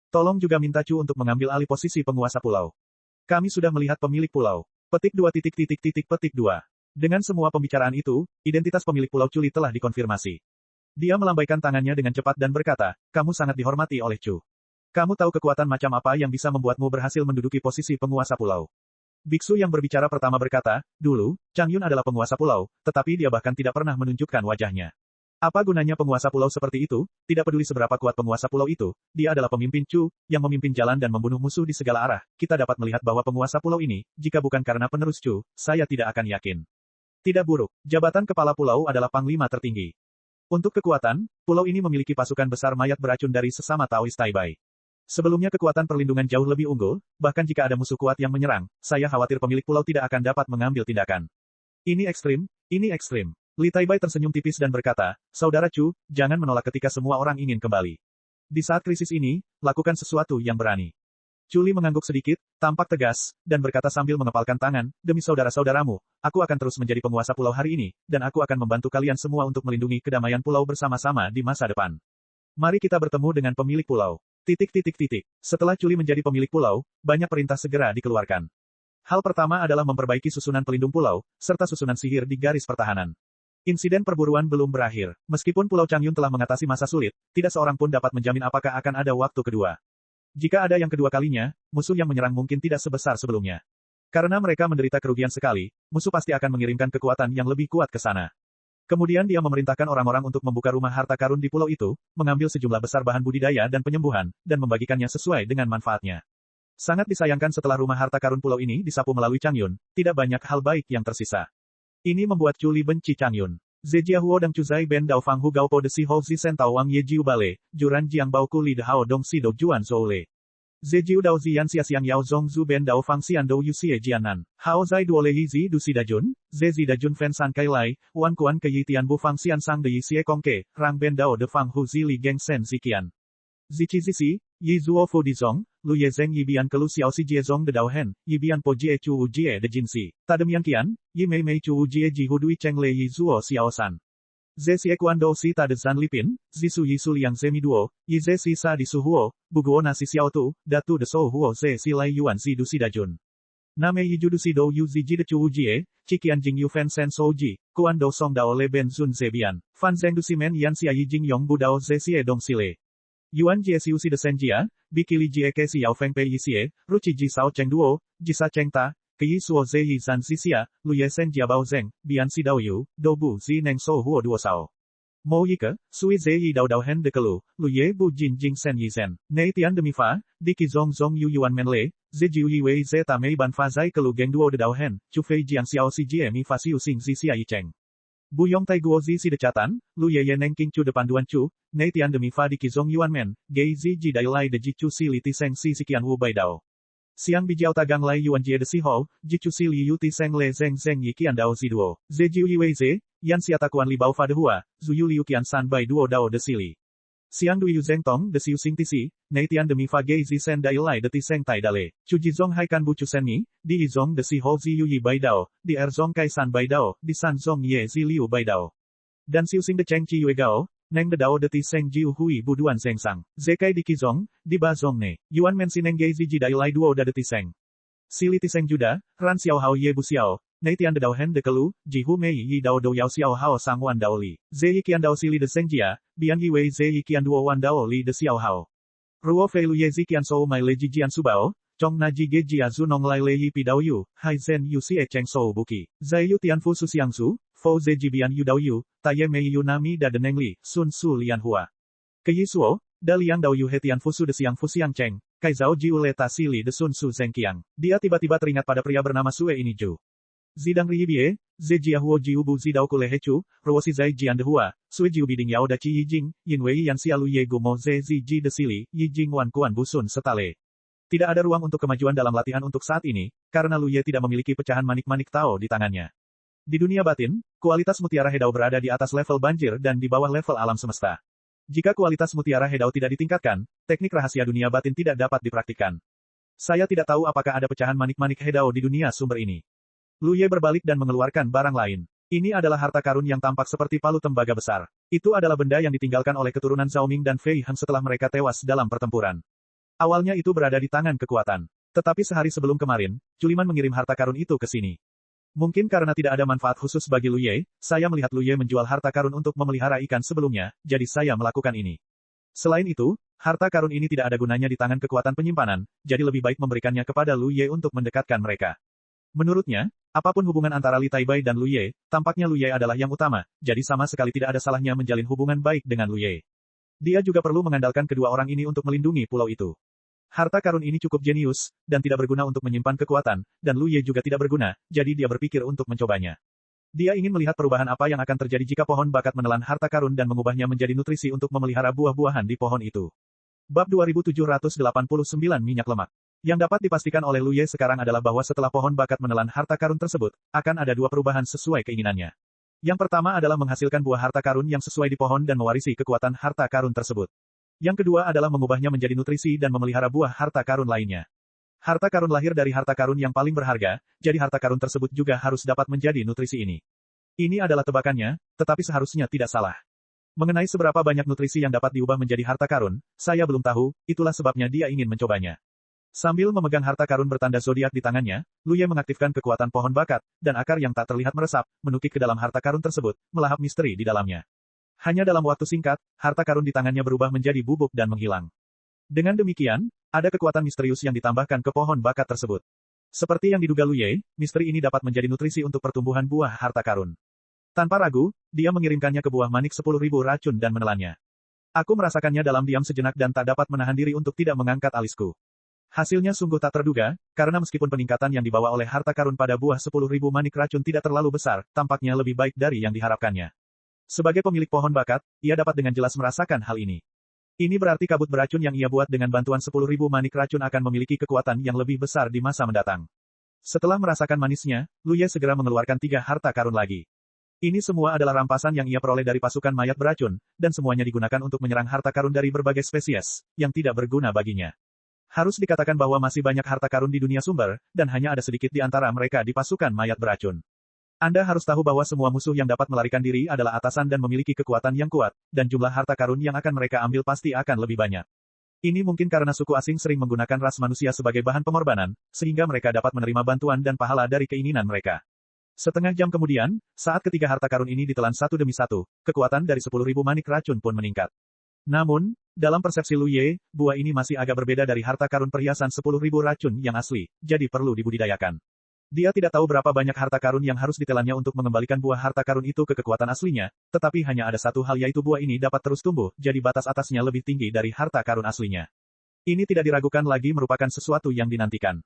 Tolong juga minta Chu untuk mengambil alih posisi penguasa pulau. Kami sudah melihat pemilik pulau. Petik 2 petik 2. Dengan semua pembicaraan itu, identitas pemilik pulau Culi telah dikonfirmasi. Dia melambaikan tangannya dengan cepat dan berkata, kamu sangat dihormati oleh Chu. Kamu tahu kekuatan macam apa yang bisa membuatmu berhasil menduduki posisi penguasa pulau. Biksu yang berbicara pertama berkata, dulu, Changyun adalah penguasa pulau, tetapi dia bahkan tidak pernah menunjukkan wajahnya. Apa gunanya penguasa pulau seperti itu? Tidak peduli seberapa kuat penguasa pulau itu, dia adalah pemimpin Chu, yang memimpin jalan dan membunuh musuh di segala arah. Kita dapat melihat bahwa penguasa pulau ini, jika bukan karena penerus Chu, saya tidak akan yakin. Tidak buruk, jabatan kepala pulau adalah panglima tertinggi. Untuk kekuatan, pulau ini memiliki pasukan besar mayat beracun dari sesama Taois Taibai. Sebelumnya kekuatan perlindungan jauh lebih unggul, bahkan jika ada musuh kuat yang menyerang, saya khawatir pemilik pulau tidak akan dapat mengambil tindakan. Ini ekstrim, ini ekstrim. Li Taibai tersenyum tipis dan berkata, Saudara Chu, jangan menolak ketika semua orang ingin kembali. Di saat krisis ini, lakukan sesuatu yang berani. Culi mengangguk sedikit, tampak tegas, dan berkata sambil mengepalkan tangan, demi saudara-saudaramu, aku akan terus menjadi penguasa pulau hari ini, dan aku akan membantu kalian semua untuk melindungi kedamaian pulau bersama-sama di masa depan. Mari kita bertemu dengan pemilik pulau. Setelah Culi menjadi pemilik pulau, banyak perintah segera dikeluarkan. Hal pertama adalah memperbaiki susunan pelindung pulau, serta susunan sihir di garis pertahanan. Insiden perburuan belum berakhir. Meskipun Pulau Changyun telah mengatasi masa sulit, tidak seorang pun dapat menjamin apakah akan ada waktu kedua. Jika ada yang kedua kalinya, musuh yang menyerang mungkin tidak sebesar sebelumnya. Karena mereka menderita kerugian sekali, musuh pasti akan mengirimkan kekuatan yang lebih kuat ke sana. Kemudian dia memerintahkan orang-orang untuk membuka rumah harta karun di pulau itu, mengambil sejumlah besar bahan budidaya dan penyembuhan, dan membagikannya sesuai dengan manfaatnya. Sangat disayangkan setelah rumah harta karun pulau ini disapu melalui Changyun, tidak banyak hal baik yang tersisa. Ini membuat Chu Li benci Changyun. Zejia Huo Dang Chuzai Ben Dao Fang Hu Gao Po De Si Ho Zi Sen Tao Wang Ye Jiu Bale, Juran Jiang Bao Ku Li De Hao Dong Si Do Juan Zhou Le. Zejiu Dao Ziyan Xia Xiang Yao Zong Zu Ben Dao Fang Xian Dou Yu Xie Jianan. Hao Zai Duo Le Yi Zi Du Si Da Jun, Ze Zi Da Jun Fen San Kai Lai, Wan Kuan Ke Yi Tian Bu Fang Xian Sang De Yi Xie Kong Ke, Rang Ben Dao De Fang Hu Zi Li Geng Sen Zikian. Zichi Zisi, Yi Zuo Fu Di Zong, Lu Ye Zeng Yi Bian Ke Lu Xiao Si Jie Zong De Dao Hen, Yi Bian Po Jie Chu Wu Jie De Jin Si. Ta Demian Kian, Yi Mei Mei Chu Wu Jie Ji Hu Dui Cheng Le Yi Zuo Xiao San. Ze Xie Kuan Dou Si Ta De Zan Lipin, Zisu Yi Su Liang Zemi Duo, Yi Ze Si Sa Di Su Huo, Buguo Na Si Xiao Tu, Datu De So Huo Ze Si Lai Yuan Si Du Si Da Jun. Name Yi Ju Du Si Dou Yu Zi Ji De Chu Wu Jie, Chikian Jing Yu Fen Sen So Ji, Kuan Dou Song Dao Le Ben Zun Ze Bian, Fan Zeng Du Si Men Yan Xia Yi Jing Yong Bu Dao Ze Xie Dong Si Le. Yuan Jie Siu Si De Sen Jia, Bikili Jie Ke Si Yao Feng Pei Yi Xie, Ruchi Ji Sao Cheng Duo, Jisa Cheng Ta, Yi Suo Ze Yi Zan Si Xia, Lu Ye Sen Jia Bao Zeng, Bian Si Dao Yu, Do Bu Zi Neng So Huo Duo Sao. Mo Yi Ke, Sui Ze Yi Dao Dao Hen De Kelu, Lu Ye Bu Jin Jing Sen Yi Zen, Nei Tian De Mi Fa, Diki Zong Zong Yu Yuan Men Le, Zi Jiu Yi Wei Ze Ta Mei Ban Fa Zai Kelu Geng Duo De Dao Hen, Chu Fei Jiang Xiao Si Jie Mi Fa Siu Sing Zi Xia Yi Cheng. Bu Yong Tai Guo Zi Si De Chatan, Lu Ye Ye Neng King Chu De Panduan Chu, Nei Tian De Mi Fa Diki Zong Yuan Men, Gei Zi Ji Dai Lai De Ji Chu Si Li Ti Seng Si Sikian Wu Bai Dao. Siang Bijiao Tagang Lai Yuan Jie De Si Ho, Ji Chu Si Li Yu Ti Seng Le Zeng Zeng Yi Kian Dao Zi Duo, Ze Jiu Yi Wei Ze, Yan Siata Kuan Li Bao Fa De Hua, Zu Yu Liu Kian San Bai Duo Dao De Si Li. Siang Du Yu Zeng Tong De Siu Sing Ti Si, Nei Tian De Mi Fa Gei Zi Sen Dai Lai De Ti Seng Tai Dale, Chu Ji Zong Hai Kan Bu Chu Sen Mi, Di Yi Zong De Si Ho Zi Yu Yi Bai Dao, Di Er Zong Kai San Bai Dao, Di San Zong Ye Zi Liu Bai Dao. Dan Siu Sing De Cheng Chi Yue Gao, Neng De Dao De Ti Seng Jiu Hui Bu Duan Zeng Sang, Ze Kai Di Ki Zong, Di Ba Zong Ne, Yuan Men Si Neng Gei Zi Ji Dai Lai Duo Da De Ti Seng. Si Li Ti Seng Juda, Ran Xiao Hao Ye Bu Xiao, Nei Tian De Dao Hen De Kelu, Ji Hu Mei Yi Dao Do Yao Xiao Hao Sang Wan Dao Li, Ze Yi Kian Dao Si Li De Seng Jia, Bian Yi Wei Ze Yi Kian Duo Wan Dao Li De Xiao Hao. Ruo Fei Lu Ye Zi Kian So Mai Le Ji Jian Subao, Chong Na Ji Ge Jia Zu Nong Lai Le Yi Pi Dao Yu, Hai Zen Yu Si E Cheng So Buki, Zai Yu Tian Fu Su Xiang Su, Fo Ze Ji Bian Yu Dao Yu, Ta Ye Mei Yu Nami Da De Neng Li, Sun Su Lian Hua. Ke Yi Suo, Da Liang Dao Yu He Tian Fu Su De Siang Fu Siang Cheng, Kai Zhao Ji Ule Ta Si Li De Sun Su Zeng Kiang. Dia tiba-tiba teringat pada pria bernama Sue ini Ju. Zidang Ri Bie, Ze Jia Huo Jiu Bu Zi Dao Kule He Chu, Ruo Si Zai Jian De Hua, Sue Jiu Biding Yao Da Chi Yi Jing, Yin Wei Yan Xia Lu Ye Gu Mo Ze Zi Ji De Sili, Yi Jing Wan Kuan Bu Sun Setale. Tidak ada ruang untuk kemajuan dalam latihan untuk saat ini, karena Lu Ye tidak memiliki pecahan manik-manik Tao di tangannya. Di dunia batin, kualitas mutiara Hedao berada di atas level banjir dan di bawah level alam semesta. Jika kualitas mutiara Hedao tidak ditingkatkan, teknik rahasia dunia batin tidak dapat dipraktikkan. Saya tidak tahu apakah ada pecahan manik-manik Hedao di dunia sumber ini. Lu Ye berbalik dan mengeluarkan barang lain. Ini adalah harta karun yang tampak seperti palu tembaga besar. Itu adalah benda yang ditinggalkan oleh keturunan Zhao Ming dan Fei Heng setelah mereka tewas dalam pertempuran. Awalnya itu berada di tangan kekuatan. Tetapi sehari sebelum kemarin, Culiman mengirim harta karun itu ke sini. Mungkin karena tidak ada manfaat khusus bagi Lu Ye, saya melihat Lu Ye menjual harta karun untuk memelihara ikan sebelumnya, jadi saya melakukan ini. Selain itu, harta karun ini tidak ada gunanya di tangan kekuatan penyimpanan, jadi lebih baik memberikannya kepada Lu Ye untuk mendekatkan mereka. Menurutnya, apapun hubungan antara Li Taibai dan Lu Ye, tampaknya Lu Ye adalah yang utama, jadi sama sekali tidak ada salahnya menjalin hubungan baik dengan Lu Ye. Dia juga perlu mengandalkan kedua orang ini untuk melindungi pulau itu. Harta karun ini cukup jenius, dan tidak berguna untuk menyimpan kekuatan, dan Lu Ye juga tidak berguna, jadi dia berpikir untuk mencobanya. Dia ingin melihat perubahan apa yang akan terjadi jika pohon bakat menelan harta karun dan mengubahnya menjadi nutrisi untuk memelihara buah-buahan di pohon itu. Bab 2789 Minyak Lemak. Yang dapat dipastikan oleh Lu Ye sekarang adalah bahwa setelah pohon bakat menelan harta karun tersebut, akan ada dua perubahan sesuai keinginannya. Yang pertama adalah menghasilkan buah harta karun yang sesuai di pohon dan mewarisi kekuatan harta karun tersebut. Yang kedua adalah mengubahnya menjadi nutrisi dan memelihara buah harta karun lainnya. Harta karun lahir dari harta karun yang paling berharga, jadi harta karun tersebut juga harus dapat menjadi nutrisi ini. Ini adalah tebakannya, tetapi seharusnya tidak salah. Mengenai seberapa banyak nutrisi yang dapat diubah menjadi harta karun, saya belum tahu, itulah sebabnya dia ingin mencobanya. Sambil memegang harta karun bertanda zodiak di tangannya, Lu Ye mengaktifkan kekuatan pohon bakat, dan akar yang tak terlihat meresap, menukik ke dalam harta karun tersebut, melahap misteri di dalamnya. Hanya dalam waktu singkat, harta karun di tangannya berubah menjadi bubuk dan menghilang. Dengan demikian, ada kekuatan misterius yang ditambahkan ke pohon bakat tersebut. Seperti yang diduga Lu Ye, misteri ini dapat menjadi nutrisi untuk pertumbuhan buah harta karun. Tanpa ragu, dia mengirimkannya ke buah manik 10.000 racun dan menelannya. Aku merasakannya dalam diam sejenak dan tak dapat menahan diri untuk tidak mengangkat alisku. Hasilnya sungguh tak terduga, karena meskipun peningkatan yang dibawa oleh harta karun pada buah 10.000 manik racun tidak terlalu besar, tampaknya lebih baik dari yang diharapkannya. Sebagai pemilik pohon bakat, ia dapat dengan jelas merasakan hal ini. Ini berarti kabut beracun yang ia buat dengan bantuan 10.000 manik racun akan memiliki kekuatan yang lebih besar di masa mendatang. Setelah merasakan manisnya, Lu Ye segera mengeluarkan 3 harta karun lagi. Ini semua adalah rampasan yang ia peroleh dari pasukan mayat beracun, dan semuanya digunakan untuk menyerang harta karun dari berbagai spesies, yang tidak berguna baginya. Harus dikatakan bahwa masih banyak harta karun di dunia sumber, dan hanya ada sedikit di antara mereka di pasukan mayat beracun. Anda harus tahu bahwa semua musuh yang dapat melarikan diri adalah atasan dan memiliki kekuatan yang kuat, dan jumlah harta karun yang akan mereka ambil pasti akan lebih banyak. Ini mungkin karena suku asing sering menggunakan ras manusia sebagai bahan pengorbanan, sehingga mereka dapat menerima bantuan dan pahala dari keinginan mereka. Setengah jam kemudian, saat ketiga harta karun ini ditelan satu demi satu, kekuatan dari 10.000 manik racun pun meningkat. Namun, dalam persepsi Lu Ye, buah ini masih agak berbeda dari harta karun perhiasan 10.000 racun yang asli, jadi perlu dibudidayakan. Dia tidak tahu berapa banyak harta karun yang harus ditelannya untuk mengembalikan buah harta karun itu ke kekuatan aslinya, tetapi hanya ada satu hal yaitu buah ini dapat terus tumbuh, jadi batas atasnya lebih tinggi dari harta karun aslinya. Ini tidak diragukan lagi merupakan sesuatu yang dinantikan.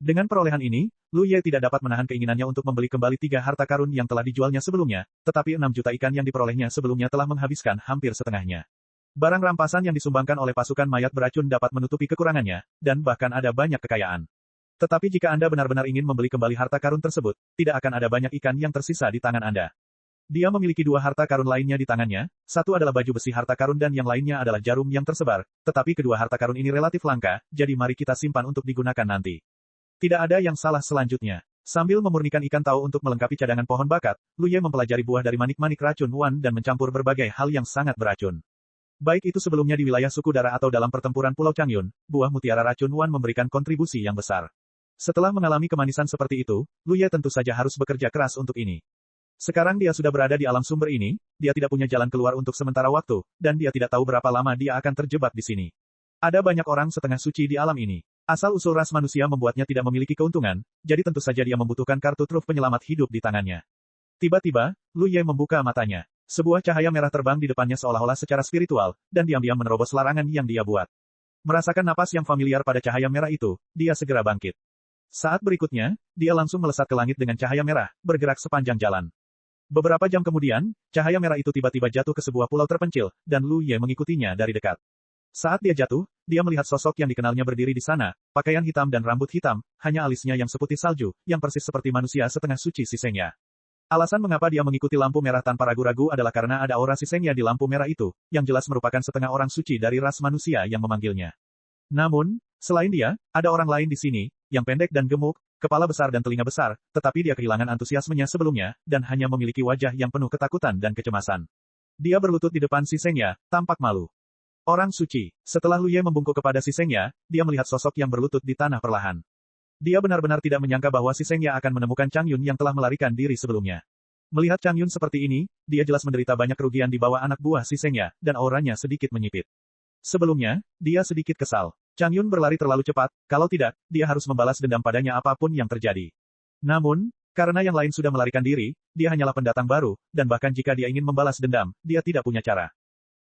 Dengan perolehan ini, Lu Ye tidak dapat menahan keinginannya untuk membeli kembali 3 harta karun yang telah dijualnya sebelumnya, tetapi 6 juta ikan yang diperolehnya sebelumnya telah menghabiskan hampir setengahnya. Barang rampasan yang disumbangkan oleh pasukan mayat beracun dapat menutupi kekurangannya, dan bahkan ada banyak kekayaan. Tetapi jika Anda benar-benar ingin membeli kembali harta karun tersebut, tidak akan ada banyak ikan yang tersisa di tangan Anda. Dia memiliki 2 harta karun lainnya di tangannya, satu adalah baju besi harta karun dan yang lainnya adalah jarum yang tersebar, tetapi kedua harta karun ini relatif langka, jadi mari kita simpan untuk digunakan nanti. Tidak ada yang salah selanjutnya. Sambil memurnikan ikan tao untuk melengkapi cadangan pohon bakat, Lu Ye mempelajari buah dari manik-manik racun Wan dan mencampur berbagai hal yang sangat beracun. Baik itu sebelumnya di wilayah suku Dara atau dalam pertempuran Pulau Changyun, buah mutiara racun Wan memberikan kontribusi yang besar. Setelah mengalami kemanisan seperti itu, Lu Ye tentu saja harus bekerja keras untuk ini. Sekarang dia sudah berada di alam sumber ini, dia tidak punya jalan keluar untuk sementara waktu, dan dia tidak tahu berapa lama dia akan terjebak di sini. Ada banyak orang setengah suci di alam ini. Asal-usul ras manusia membuatnya tidak memiliki keuntungan, jadi tentu saja dia membutuhkan kartu truf penyelamat hidup di tangannya. Tiba-tiba, Lu Ye membuka matanya. Sebuah cahaya merah terbang di depannya seolah-olah secara spiritual, dan diam-diam menerobos larangan yang dia buat. Merasakan napas yang familiar pada cahaya merah itu, dia segera bangkit. Saat berikutnya, dia langsung melesat ke langit dengan cahaya merah, bergerak sepanjang jalan. Beberapa jam kemudian, cahaya merah itu tiba-tiba jatuh ke sebuah pulau terpencil, dan Lu Ye mengikutinya dari dekat. Saat dia jatuh, dia melihat sosok yang dikenalnya berdiri di sana, pakaian hitam dan rambut hitam, hanya alisnya yang seputih salju, yang persis seperti manusia setengah suci Sisengya. Alasan mengapa dia mengikuti lampu merah tanpa ragu-ragu adalah karena ada aura Sisengya di lampu merah itu, yang jelas merupakan setengah orang suci dari ras manusia yang memanggilnya. Namun, selain dia, ada orang lain di sini, yang pendek dan gemuk, kepala besar dan telinga besar, tetapi dia kehilangan antusiasmenya sebelumnya, dan hanya memiliki wajah yang penuh ketakutan dan kecemasan. Dia berlutut di depan Sisengya, tampak malu. Orang suci. Setelah Lu Ye membungkuk kepada Sisengya, dia melihat sosok yang berlutut di tanah perlahan. Dia benar-benar tidak menyangka bahwa Sisengya akan menemukan Changyun yang telah melarikan diri sebelumnya. Melihat Changyun seperti ini, dia jelas menderita banyak kerugian di bawah anak buah Sisengya, dan auranya sedikit menyipit. Sebelumnya, dia sedikit kesal. Changyun berlari terlalu cepat, kalau tidak, dia harus membalas dendam padanya apapun yang terjadi. Namun, karena yang lain sudah melarikan diri, dia hanyalah pendatang baru, dan bahkan jika dia ingin membalas dendam, dia tidak punya cara.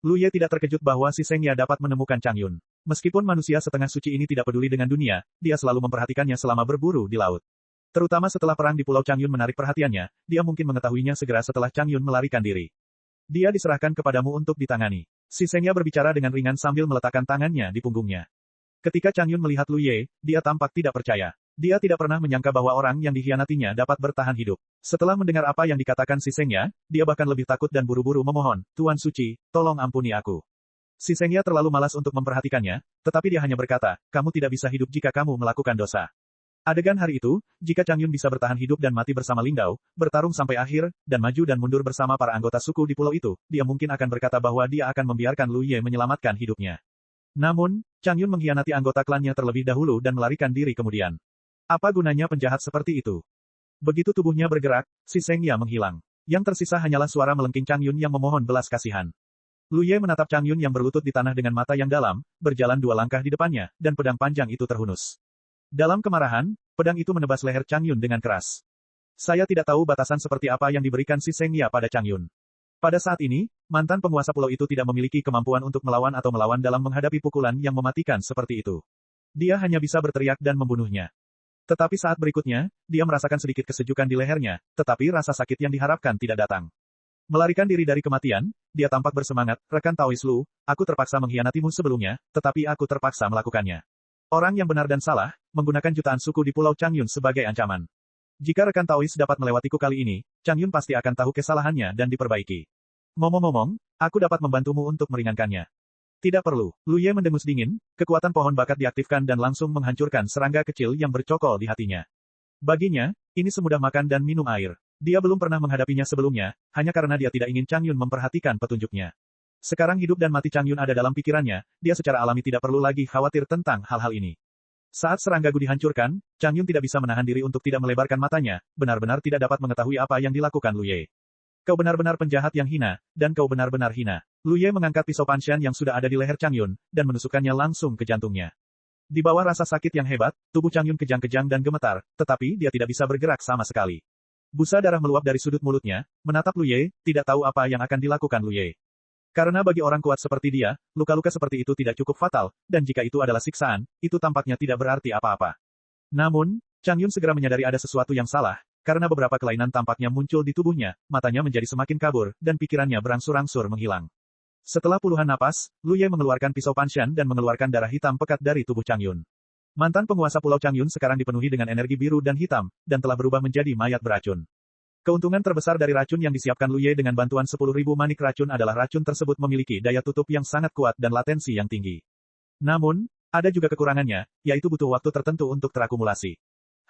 Lu Ye tidak terkejut bahwa Sisengya dapat menemukan Changyun. Meskipun manusia setengah suci ini tidak peduli dengan dunia, dia selalu memperhatikannya selama berburu di laut. Terutama setelah perang di Pulau Changyun menarik perhatiannya, dia mungkin mengetahuinya segera setelah Changyun melarikan diri. Dia diserahkan kepadamu untuk ditangani. Sisengya berbicara dengan ringan sambil meletakkan tangannya di punggungnya. Ketika Changyun melihat Lu Ye, dia tampak tidak percaya. Dia tidak pernah menyangka bahwa orang yang dikhianatinya dapat bertahan hidup. Setelah mendengar apa yang dikatakan Sisengya, dia bahkan lebih takut dan buru-buru memohon, Tuan Suci, tolong ampuni aku. Sisengya terlalu malas untuk memperhatikannya, tetapi dia hanya berkata, kamu tidak bisa hidup jika kamu melakukan dosa. Adegan hari itu, jika Changyun bisa bertahan hidup dan mati bersama Lingdao, bertarung sampai akhir, dan maju dan mundur bersama para anggota suku di pulau itu, dia mungkin akan berkata bahwa dia akan membiarkan Lu Ye menyelamatkan hidupnya. Namun, Chang Yun mengkhianati anggota klannya terlebih dahulu dan melarikan diri kemudian. Apa gunanya penjahat seperti itu? Begitu tubuhnya bergerak, si Sengya menghilang. Yang tersisa hanyalah suara melengking Chang Yun yang memohon belas kasihan. Lu Ye menatap Chang Yun yang berlutut di tanah dengan mata yang dalam, berjalan 2 langkah di depannya, dan pedang panjang itu terhunus. Dalam kemarahan, pedang itu menebas leher Chang Yun dengan keras. Saya tidak tahu batasan seperti apa yang diberikan si Sengya pada Chang Yun. Pada saat ini, mantan penguasa pulau itu tidak memiliki kemampuan untuk melawan atau melawan dalam menghadapi pukulan yang mematikan seperti itu. Dia hanya bisa berteriak dan membunuhnya. Tetapi saat berikutnya, dia merasakan sedikit kesejukan di lehernya, tetapi rasa sakit yang diharapkan tidak datang. Melarikan diri dari kematian, dia tampak bersemangat, rekan Taois Lu, aku terpaksa mengkhianatimu sebelumnya, tetapi aku terpaksa melakukannya. Orang yang benar dan salah, menggunakan jutaan suku di Pulau Chang Yun sebagai ancaman. Jika rekan Taois dapat melewatiku kali ini, Chang Yun pasti akan tahu kesalahannya dan diperbaiki. Ngomong-ngomong, aku dapat membantumu untuk meringankannya. Tidak perlu. Lu Ye mendengus dingin, kekuatan pohon bakat diaktifkan dan langsung menghancurkan serangga kecil yang bercokol di hatinya. Baginya, ini semudah makan dan minum air. Dia belum pernah menghadapinya sebelumnya, hanya karena dia tidak ingin Chang Yun memperhatikan petunjuknya. Sekarang hidup dan mati Chang Yun ada dalam pikirannya, dia secara alami tidak perlu lagi khawatir tentang hal-hal ini. Saat serangga Gu dihancurkan, Chang Yun tidak bisa menahan diri untuk tidak melebarkan matanya, benar-benar tidak dapat mengetahui apa yang dilakukan Lu Ye. Kau benar-benar penjahat yang hina, dan kau benar-benar hina. Lu Ye mengangkat pisau Panshan yang sudah ada di leher Chang Yun, dan menusukkannya langsung ke jantungnya. Di bawah rasa sakit yang hebat, tubuh Chang Yun kejang-kejang dan gemetar, tetapi dia tidak bisa bergerak sama sekali. Busa darah meluap dari sudut mulutnya, menatap Lu Ye, tidak tahu apa yang akan dilakukan Lu Ye. Karena bagi orang kuat seperti dia, luka-luka seperti itu tidak cukup fatal, dan jika itu adalah siksaan, itu tampaknya tidak berarti apa-apa. Namun, Chang Yun segera menyadari ada sesuatu yang salah, karena beberapa kelainan tampaknya muncul di tubuhnya, matanya menjadi semakin kabur, dan pikirannya berangsur-angsur menghilang. Setelah puluhan napas, Lu Ye mengeluarkan pisau Panshan dan mengeluarkan darah hitam pekat dari tubuh Chang Yun. Mantan penguasa Pulau Chang Yun sekarang dipenuhi dengan energi biru dan hitam, dan telah berubah menjadi mayat beracun. Keuntungan terbesar dari racun yang disiapkan Lu Ye dengan bantuan 10.000 manik racun adalah racun tersebut memiliki daya tutup yang sangat kuat dan latensi yang tinggi. Namun, ada juga kekurangannya, yaitu butuh waktu tertentu untuk terakumulasi.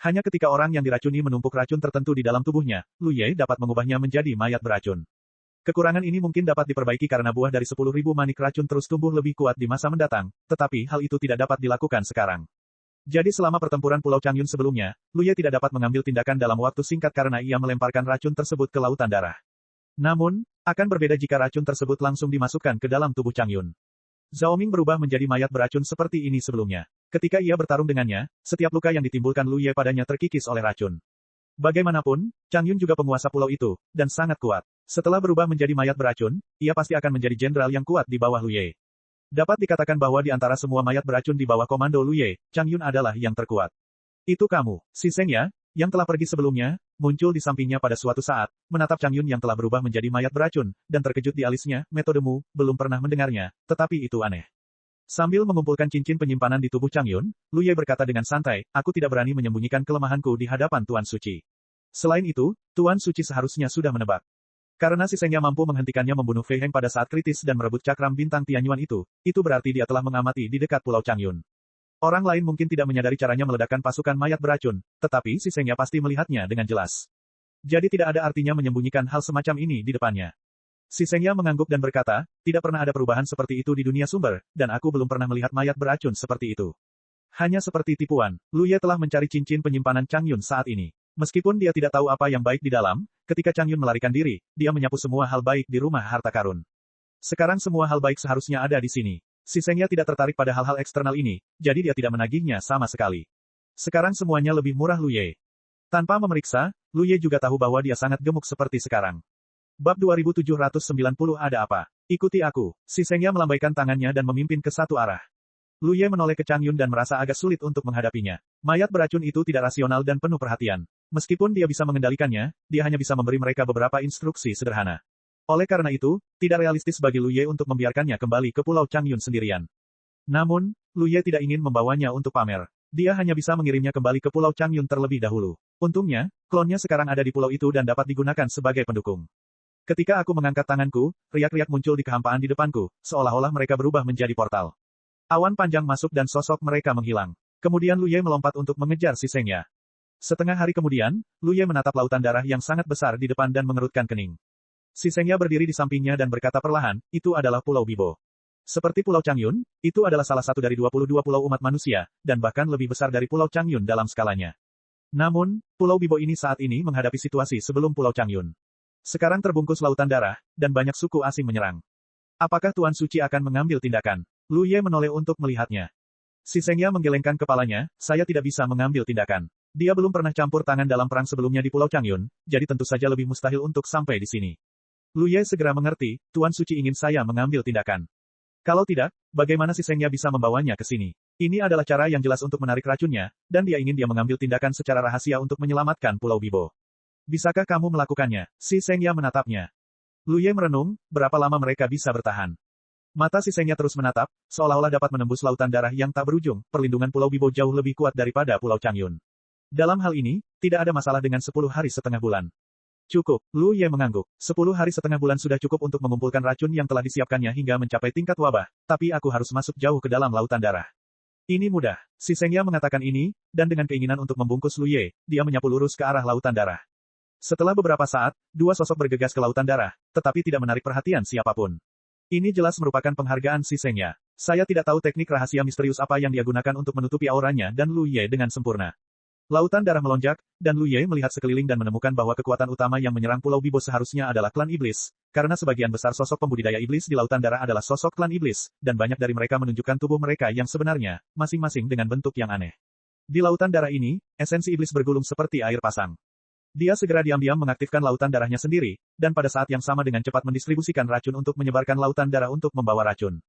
Hanya ketika orang yang diracuni menumpuk racun tertentu di dalam tubuhnya, Lu Ye dapat mengubahnya menjadi mayat beracun. Kekurangan ini mungkin dapat diperbaiki karena buah dari 10.000 manik racun terus tumbuh lebih kuat di masa mendatang, tetapi hal itu tidak dapat dilakukan sekarang. Jadi selama pertempuran Pulau Chang Yun sebelumnya, Lu Ye tidak dapat mengambil tindakan dalam waktu singkat karena ia melemparkan racun tersebut ke lautan darah. Namun, akan berbeda jika racun tersebut langsung dimasukkan ke dalam tubuh Chang Yun. Zhao Ming berubah menjadi mayat beracun seperti ini sebelumnya. Ketika ia bertarung dengannya, setiap luka yang ditimbulkan Lu Ye padanya terkikis oleh racun. Bagaimanapun, Chang Yun juga penguasa pulau itu, dan sangat kuat. Setelah berubah menjadi mayat beracun, ia pasti akan menjadi jenderal yang kuat di bawah Lu Ye. Dapat dikatakan bahwa di antara semua mayat beracun di bawah komando Lu Ye, Chang Yun adalah yang terkuat. Itu kamu, si Sengya, yang telah pergi sebelumnya, muncul di sampingnya pada suatu saat, menatap Chang Yun yang telah berubah menjadi mayat beracun, dan terkejut di alisnya, metodemu, belum pernah mendengarnya, tetapi itu aneh. Sambil mengumpulkan cincin penyimpanan di tubuh Chang Yun, Lu Ye berkata dengan santai, aku tidak berani menyembunyikan kelemahanku di hadapan Tuan Suci. Selain itu, Tuan Suci seharusnya sudah menebak. Karena si Sengya mampu menghentikannya membunuh Fei Heng pada saat kritis dan merebut cakram bintang Tianyuan itu berarti dia telah mengamati di dekat Pulau Chang Yun. Orang lain mungkin tidak menyadari caranya meledakkan pasukan mayat beracun, tetapi si Sengya pasti melihatnya dengan jelas. Jadi tidak ada artinya menyembunyikan hal semacam ini di depannya. Si Sengya mengangguk dan berkata, tidak pernah ada perubahan seperti itu di dunia sumber, dan aku belum pernah melihat mayat beracun seperti itu. Hanya seperti tipuan, Lu Ye telah mencari cincin penyimpanan Chang Yun saat ini. Meskipun dia tidak tahu apa yang baik di dalam, ketika Chang Yun melarikan diri, dia menyapu semua hal baik di rumah harta karun. Sekarang semua hal baik seharusnya ada di sini. Si Sengya tidak tertarik pada hal-hal eksternal ini, jadi dia tidak menagihnya sama sekali. Sekarang semuanya lebih murah Lu Ye. Tanpa memeriksa, Lu Ye juga tahu bahwa dia sangat gemuk seperti sekarang. Bab 2790 ada apa? Ikuti aku. Si Sengya melambaikan tangannya dan memimpin ke satu arah. Lu Ye menoleh ke Chang Yun dan merasa agak sulit untuk menghadapinya. Mayat beracun itu tidak rasional dan penuh perhatian. Meskipun dia bisa mengendalikannya, dia hanya bisa memberi mereka beberapa instruksi sederhana. Oleh karena itu, tidak realistis bagi Lu Ye untuk membiarkannya kembali ke Pulau Chang Yun sendirian. Namun, Lu Ye tidak ingin membawanya untuk pamer. Dia hanya bisa mengirimnya kembali ke Pulau Chang Yun terlebih dahulu. Untungnya, klonnya sekarang ada di pulau itu dan dapat digunakan sebagai pendukung. Ketika aku mengangkat tanganku, riak-riak muncul di kehampaan di depanku, seolah-olah mereka berubah menjadi portal. Awan panjang masuk dan sosok mereka menghilang. Kemudian Lu Ye melompat untuk mengejar si Sengya. Setengah hari kemudian, Lu Ye menatap lautan darah yang sangat besar di depan dan mengerutkan kening. Si Sengya berdiri di sampingnya dan berkata perlahan, itu adalah Pulau Bibo. Seperti Pulau Changyun, itu adalah salah satu dari 22 pulau umat manusia, dan bahkan lebih besar dari Pulau Changyun dalam skalanya. Namun, Pulau Bibo ini saat ini menghadapi situasi sebelum Pulau Changyun. Sekarang terbungkus lautan darah, dan banyak suku asing menyerang. Apakah Tuan Suci akan mengambil tindakan? Lu Ye menoleh untuk melihatnya. Si Sengya menggelengkan kepalanya, saya tidak bisa mengambil tindakan. Dia belum pernah campur tangan dalam perang sebelumnya di Pulau Changyun, jadi tentu saja lebih mustahil untuk sampai di sini. Lu Ye segera mengerti, Tuan Suci ingin saya mengambil tindakan. Kalau tidak, bagaimana si Sengya bisa membawanya ke sini? Ini adalah cara yang jelas untuk menarik racunnya, dan dia ingin dia mengambil tindakan secara rahasia untuk menyelamatkan Pulau Bibo. Bisakah kamu melakukannya? Si Sengya menatapnya. Lu Ye merenung, berapa lama mereka bisa bertahan? Mata si Sengya terus menatap, seolah-olah dapat menembus lautan darah yang tak berujung, perlindungan Pulau Bibo jauh lebih kuat daripada Pulau Changyun. Dalam hal ini, tidak ada masalah dengan 10 hari setengah bulan. Cukup, Lu Ye mengangguk. 10 hari setengah bulan sudah cukup untuk mengumpulkan racun yang telah disiapkannya hingga mencapai tingkat wabah, tapi aku harus masuk jauh ke dalam lautan darah. Ini mudah. Si Sengya mengatakan ini, dan dengan keinginan untuk membungkus Lu Ye, dia menyapu lurus ke arah lautan darah. Setelah beberapa saat, dua sosok bergegas ke lautan darah, tetapi tidak menarik perhatian siapapun. Ini jelas merupakan penghargaan si Sengya. Saya tidak tahu teknik rahasia misterius apa yang dia gunakan untuk menutupi auranya dan Lu Ye dengan sempurna. Lautan darah melonjak, dan Lu Ye melihat sekeliling dan menemukan bahwa kekuatan utama yang menyerang Pulau Bibo seharusnya adalah klan iblis, karena sebagian besar sosok pembudidaya iblis di lautan darah adalah sosok klan iblis, dan banyak dari mereka menunjukkan tubuh mereka yang sebenarnya, masing-masing dengan bentuk yang aneh. Di lautan darah ini, esensi iblis bergulung seperti air pasang. Dia segera diam-diam mengaktifkan lautan darahnya sendiri, dan pada saat yang sama dengan cepat mendistribusikan racun untuk menyebarkan lautan darah untuk membawa racun.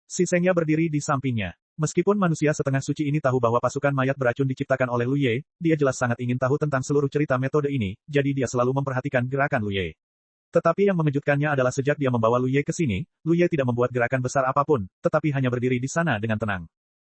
Si Sengya berdiri di sampingnya. Meskipun manusia setengah suci ini tahu bahwa pasukan mayat beracun diciptakan oleh Lu Ye, dia jelas sangat ingin tahu tentang seluruh cerita metode ini, jadi dia selalu memperhatikan gerakan Lu Ye. Tetapi yang mengejutkannya adalah sejak dia membawa Lu Ye ke sini, Lu Ye tidak membuat gerakan besar apapun, tetapi hanya berdiri di sana dengan tenang.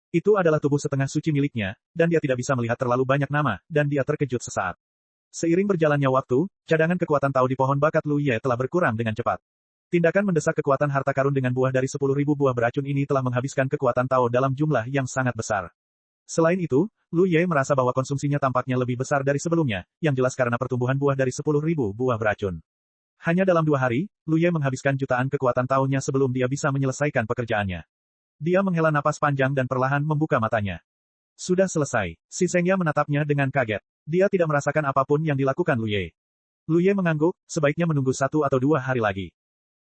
Itu adalah tubuh setengah suci miliknya, dan dia tidak bisa melihat terlalu banyak nama, dan dia terkejut sesaat. Seiring berjalannya waktu, cadangan kekuatan Tao di pohon bakat Lu Ye telah berkurang dengan cepat. Tindakan mendesak kekuatan harta karun dengan buah dari 10.000 buah beracun ini telah menghabiskan kekuatan Tao dalam jumlah yang sangat besar. Selain itu, Lu Ye merasa bahwa konsumsinya tampaknya lebih besar dari sebelumnya, yang jelas karena pertumbuhan buah dari 10.000 buah beracun. Hanya dalam 2 hari, Lu Ye menghabiskan jutaan kekuatan Tao-nya sebelum dia bisa menyelesaikan pekerjaannya. Dia menghela napas panjang dan perlahan membuka matanya. Sudah selesai. Si Sengya menatapnya dengan kaget. Dia tidak merasakan apapun yang dilakukan Lu Ye. Lu Ye mengangguk, sebaiknya menunggu 1 atau 2 hari lagi.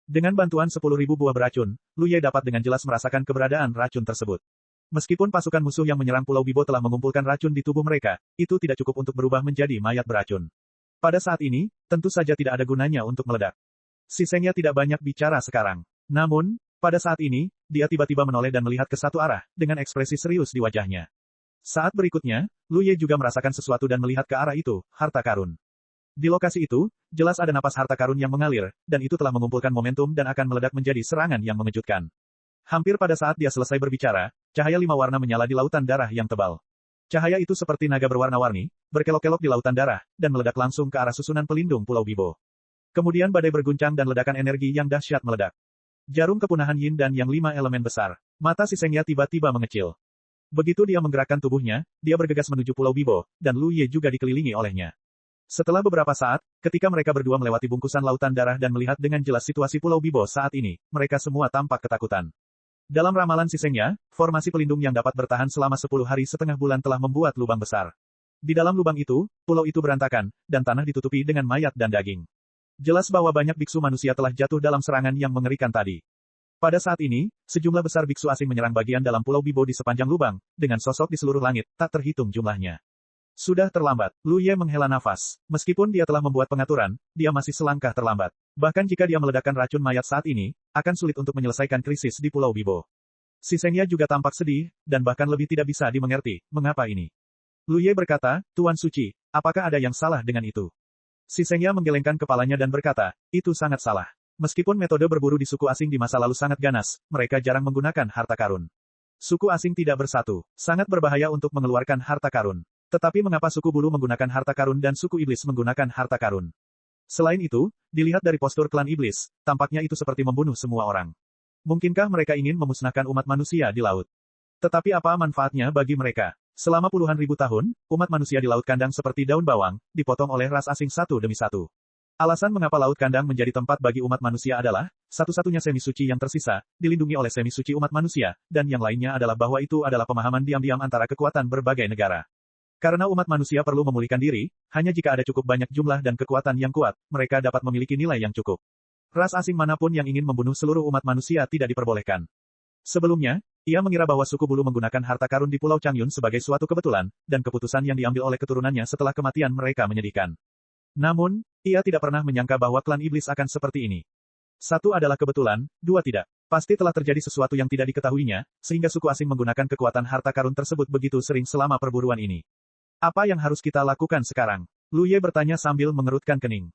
Dengan bantuan 10.000 buah beracun, Lu Ye dapat dengan jelas merasakan keberadaan racun tersebut. Meskipun pasukan musuh yang menyerang Pulau Bibo telah mengumpulkan racun di tubuh mereka, itu tidak cukup untuk berubah menjadi mayat beracun. Pada saat ini, tentu saja tidak ada gunanya untuk meledak. Si Sengya tidak banyak bicara sekarang. Namun, pada saat ini, dia tiba-tiba menoleh dan melihat ke satu arah, dengan ekspresi serius di wajahnya. Saat berikutnya, Lu Ye juga merasakan sesuatu dan melihat ke arah itu, harta karun. Di lokasi itu, jelas ada napas harta karun yang mengalir, dan itu telah mengumpulkan momentum dan akan meledak menjadi serangan yang mengejutkan. Hampir pada saat dia selesai berbicara, cahaya 5 warna menyala di lautan darah yang tebal. Cahaya itu seperti naga berwarna-warni, berkelok-kelok di lautan darah, dan meledak langsung ke arah susunan pelindung Pulau Bibo. Kemudian badai berguncang dan ledakan energi yang dahsyat meledak. Jarum kepunahan Yin dan yang 5 elemen besar. Mata si Sengya tiba-tiba mengecil. Begitu dia menggerakkan tubuhnya, dia bergegas menuju Pulau Bibo, dan Lu Ye juga dikelilingi olehnya. Setelah beberapa saat, ketika mereka berdua melewati bungkusan lautan darah dan melihat dengan jelas situasi Pulau Bibo saat ini, mereka semua tampak ketakutan. Dalam ramalan si Sengya, formasi pelindung yang dapat bertahan selama 10 hari setengah bulan telah membuat lubang besar. Di dalam lubang itu, pulau itu berantakan, dan tanah ditutupi dengan mayat dan daging. Jelas bahwa banyak biksu manusia telah jatuh dalam serangan yang mengerikan tadi. Pada saat ini, sejumlah besar biksu asing menyerang bagian dalam Pulau Bibo di sepanjang lubang, dengan sosok di seluruh langit, tak terhitung jumlahnya. Sudah terlambat. Lu Ye menghela nafas. Meskipun dia telah membuat pengaturan, dia masih selangkah terlambat. Bahkan jika dia meledakkan racun mayat saat ini, akan sulit untuk menyelesaikan krisis di Pulau Bibo. Si Sengya juga tampak sedih, dan bahkan lebih tidak bisa dimengerti, mengapa ini. Lu Ye berkata, Tuan Suci, apakah ada yang salah dengan itu? Si Sengya menggelengkan kepalanya dan berkata, itu sangat salah. Meskipun metode berburu di suku asing di masa lalu sangat ganas, mereka jarang menggunakan harta karun. Suku asing tidak bersatu, sangat berbahaya untuk mengeluarkan harta karun. Tetapi mengapa suku bulu menggunakan harta karun dan suku iblis menggunakan harta karun? Selain itu, dilihat dari postur klan iblis, tampaknya itu seperti membunuh semua orang. Mungkinkah mereka ingin memusnahkan umat manusia di laut? Tetapi apa manfaatnya bagi mereka? Selama puluhan ribu tahun, umat manusia di laut kandang seperti daun bawang, dipotong oleh ras asing satu demi satu. Alasan mengapa Laut Kandang menjadi tempat bagi umat manusia adalah, satu-satunya semi suci yang tersisa, dilindungi oleh semi suci umat manusia, dan yang lainnya adalah bahwa itu adalah pemahaman diam-diam antara kekuatan berbagai negara. Karena umat manusia perlu memulihkan diri, hanya jika ada cukup banyak jumlah dan kekuatan yang kuat, mereka dapat memiliki nilai yang cukup. Ras asing manapun yang ingin membunuh seluruh umat manusia tidak diperbolehkan. Sebelumnya, ia mengira bahwa suku bulu menggunakan harta karun di Pulau Changyun sebagai suatu kebetulan, dan keputusan yang diambil oleh keturunannya setelah kematian mereka menyedihkan. Namun, ia tidak pernah menyangka bahwa klan iblis akan seperti ini. Satu adalah kebetulan, dua tidak. Pasti telah terjadi sesuatu yang tidak diketahuinya, sehingga suku asing menggunakan kekuatan harta karun tersebut begitu sering selama perburuan ini. Apa yang harus kita lakukan sekarang? Lu Ye bertanya sambil mengerutkan kening.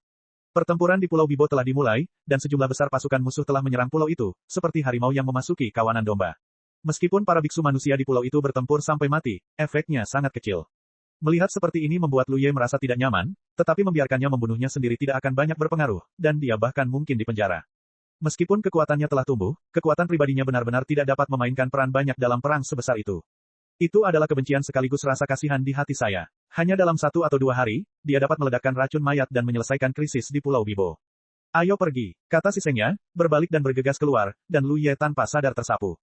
Pertempuran di Pulau Bibo telah dimulai, dan sejumlah besar pasukan musuh telah menyerang pulau itu, seperti harimau yang memasuki kawanan domba. Meskipun para biksu manusia di pulau itu bertempur sampai mati, efeknya sangat kecil. Melihat seperti ini membuat Lu Ye merasa tidak nyaman, tetapi membiarkannya membunuhnya sendiri tidak akan banyak berpengaruh, dan dia bahkan mungkin dipenjara. Meskipun kekuatannya telah tumbuh, kekuatan pribadinya benar-benar tidak dapat memainkan peran banyak dalam perang sebesar itu. Itu adalah kebencian sekaligus rasa kasihan di hati saya. Hanya dalam 1 atau 2 hari, dia dapat meledakkan racun mayat dan menyelesaikan krisis di Pulau Bibo. Ayo pergi, kata si Sengya, berbalik dan bergegas keluar, dan Lu Ye tanpa sadar tersapu.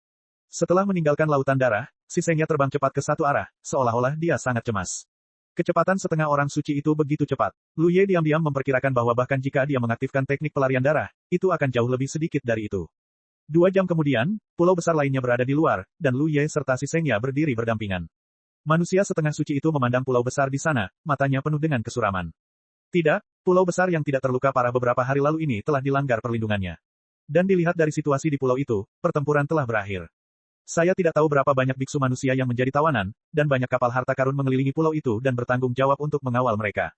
Setelah meninggalkan lautan darah, si Sengya terbang cepat ke satu arah, seolah-olah dia sangat cemas. Kecepatan setengah orang suci itu begitu cepat. Lu Ye diam-diam memperkirakan bahwa bahkan jika dia mengaktifkan teknik pelarian darah, itu akan jauh lebih sedikit dari itu. 2 jam kemudian, pulau besar lainnya berada di luar, dan Lu Ye serta si Sengya berdiri berdampingan. Manusia setengah suci itu memandang pulau besar di sana, matanya penuh dengan kesuraman. Tidak, pulau besar yang tidak terluka parah beberapa hari lalu ini telah dilanggar perlindungannya. Dan dilihat dari situasi di pulau itu, pertempuran telah berakhir. Saya tidak tahu berapa banyak biksu manusia yang menjadi tawanan, dan banyak kapal harta karun mengelilingi pulau itu dan bertanggung jawab untuk mengawal mereka.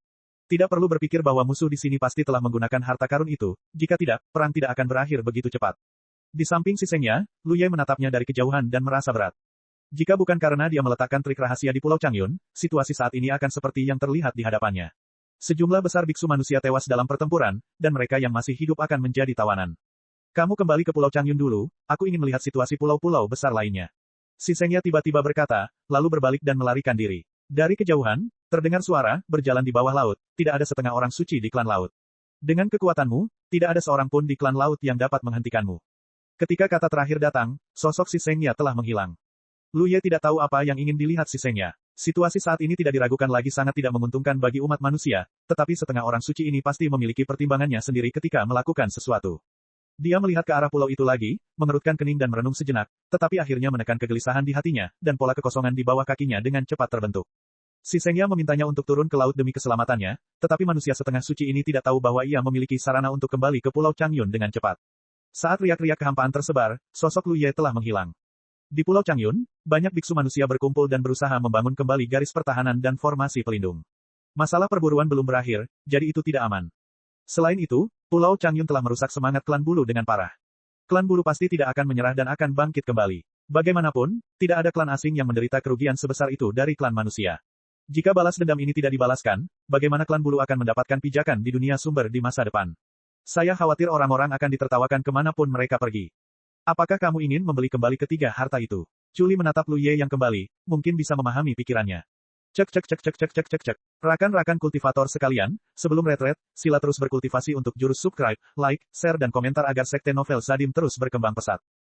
Tidak perlu berpikir bahwa musuh di sini pasti telah menggunakan harta karun itu, jika tidak, perang tidak akan berakhir begitu cepat. Di samping si Sengya, Lu Ye menatapnya dari kejauhan dan merasa berat. Jika bukan karena dia meletakkan trik rahasia di Pulau Changyun, situasi saat ini akan seperti yang terlihat di hadapannya. Sejumlah besar biksu manusia tewas dalam pertempuran, dan mereka yang masih hidup akan menjadi tawanan. Kamu kembali ke Pulau Changyun dulu, aku ingin melihat situasi pulau-pulau besar lainnya. Si Sengya tiba-tiba berkata, lalu berbalik dan melarikan diri. Dari kejauhan, terdengar suara, berjalan di bawah laut, tidak ada setengah orang suci di klan laut. Dengan kekuatanmu, tidak ada seorang pun di klan laut yang dapat menghentikanmu. Ketika kata terakhir datang, sosok si Sengya telah menghilang. Lu Ye tidak tahu apa yang ingin dilihat si Sengya. Situasi saat ini tidak diragukan lagi sangat tidak menguntungkan bagi umat manusia, tetapi setengah orang suci ini pasti memiliki pertimbangannya sendiri ketika melakukan sesuatu. Dia melihat ke arah pulau itu lagi, mengerutkan kening dan merenung sejenak, tetapi akhirnya menekan kegelisahan di hatinya, dan pola kekosongan di bawah kakinya dengan cepat terbentuk. Si Sengya memintanya untuk turun ke laut demi keselamatannya, tetapi manusia setengah suci ini tidak tahu bahwa ia memiliki sarana untuk kembali ke Pulau Changyun dengan cepat. Saat riak-riak kehampaan tersebar, sosok Lu Ye telah menghilang. Di Pulau Changyun, banyak biksu manusia berkumpul dan berusaha membangun kembali garis pertahanan dan formasi pelindung. Masalah perburuan belum berakhir, jadi itu tidak aman. Selain itu, Pulau Changyun telah merusak semangat klan bulu dengan parah. Klan bulu pasti tidak akan menyerah dan akan bangkit kembali. Bagaimanapun, tidak ada klan asing yang menderita kerugian sebesar itu dari klan manusia. Jika balas dendam ini tidak dibalaskan, bagaimana klan bulu akan mendapatkan pijakan di dunia sumber di masa depan? Saya khawatir orang-orang akan ditertawakan kemanapun mereka pergi. Apakah kamu ingin membeli kembali ketiga harta itu? Chuli menatap Lu Ye yang kembali, mungkin bisa memahami pikirannya. Cek. Rakan-rakan kultivator sekalian, sebelum retret, sila terus berkultivasi untuk jurus subscribe, like, share dan komentar agar sekte novel Sadim terus berkembang pesat.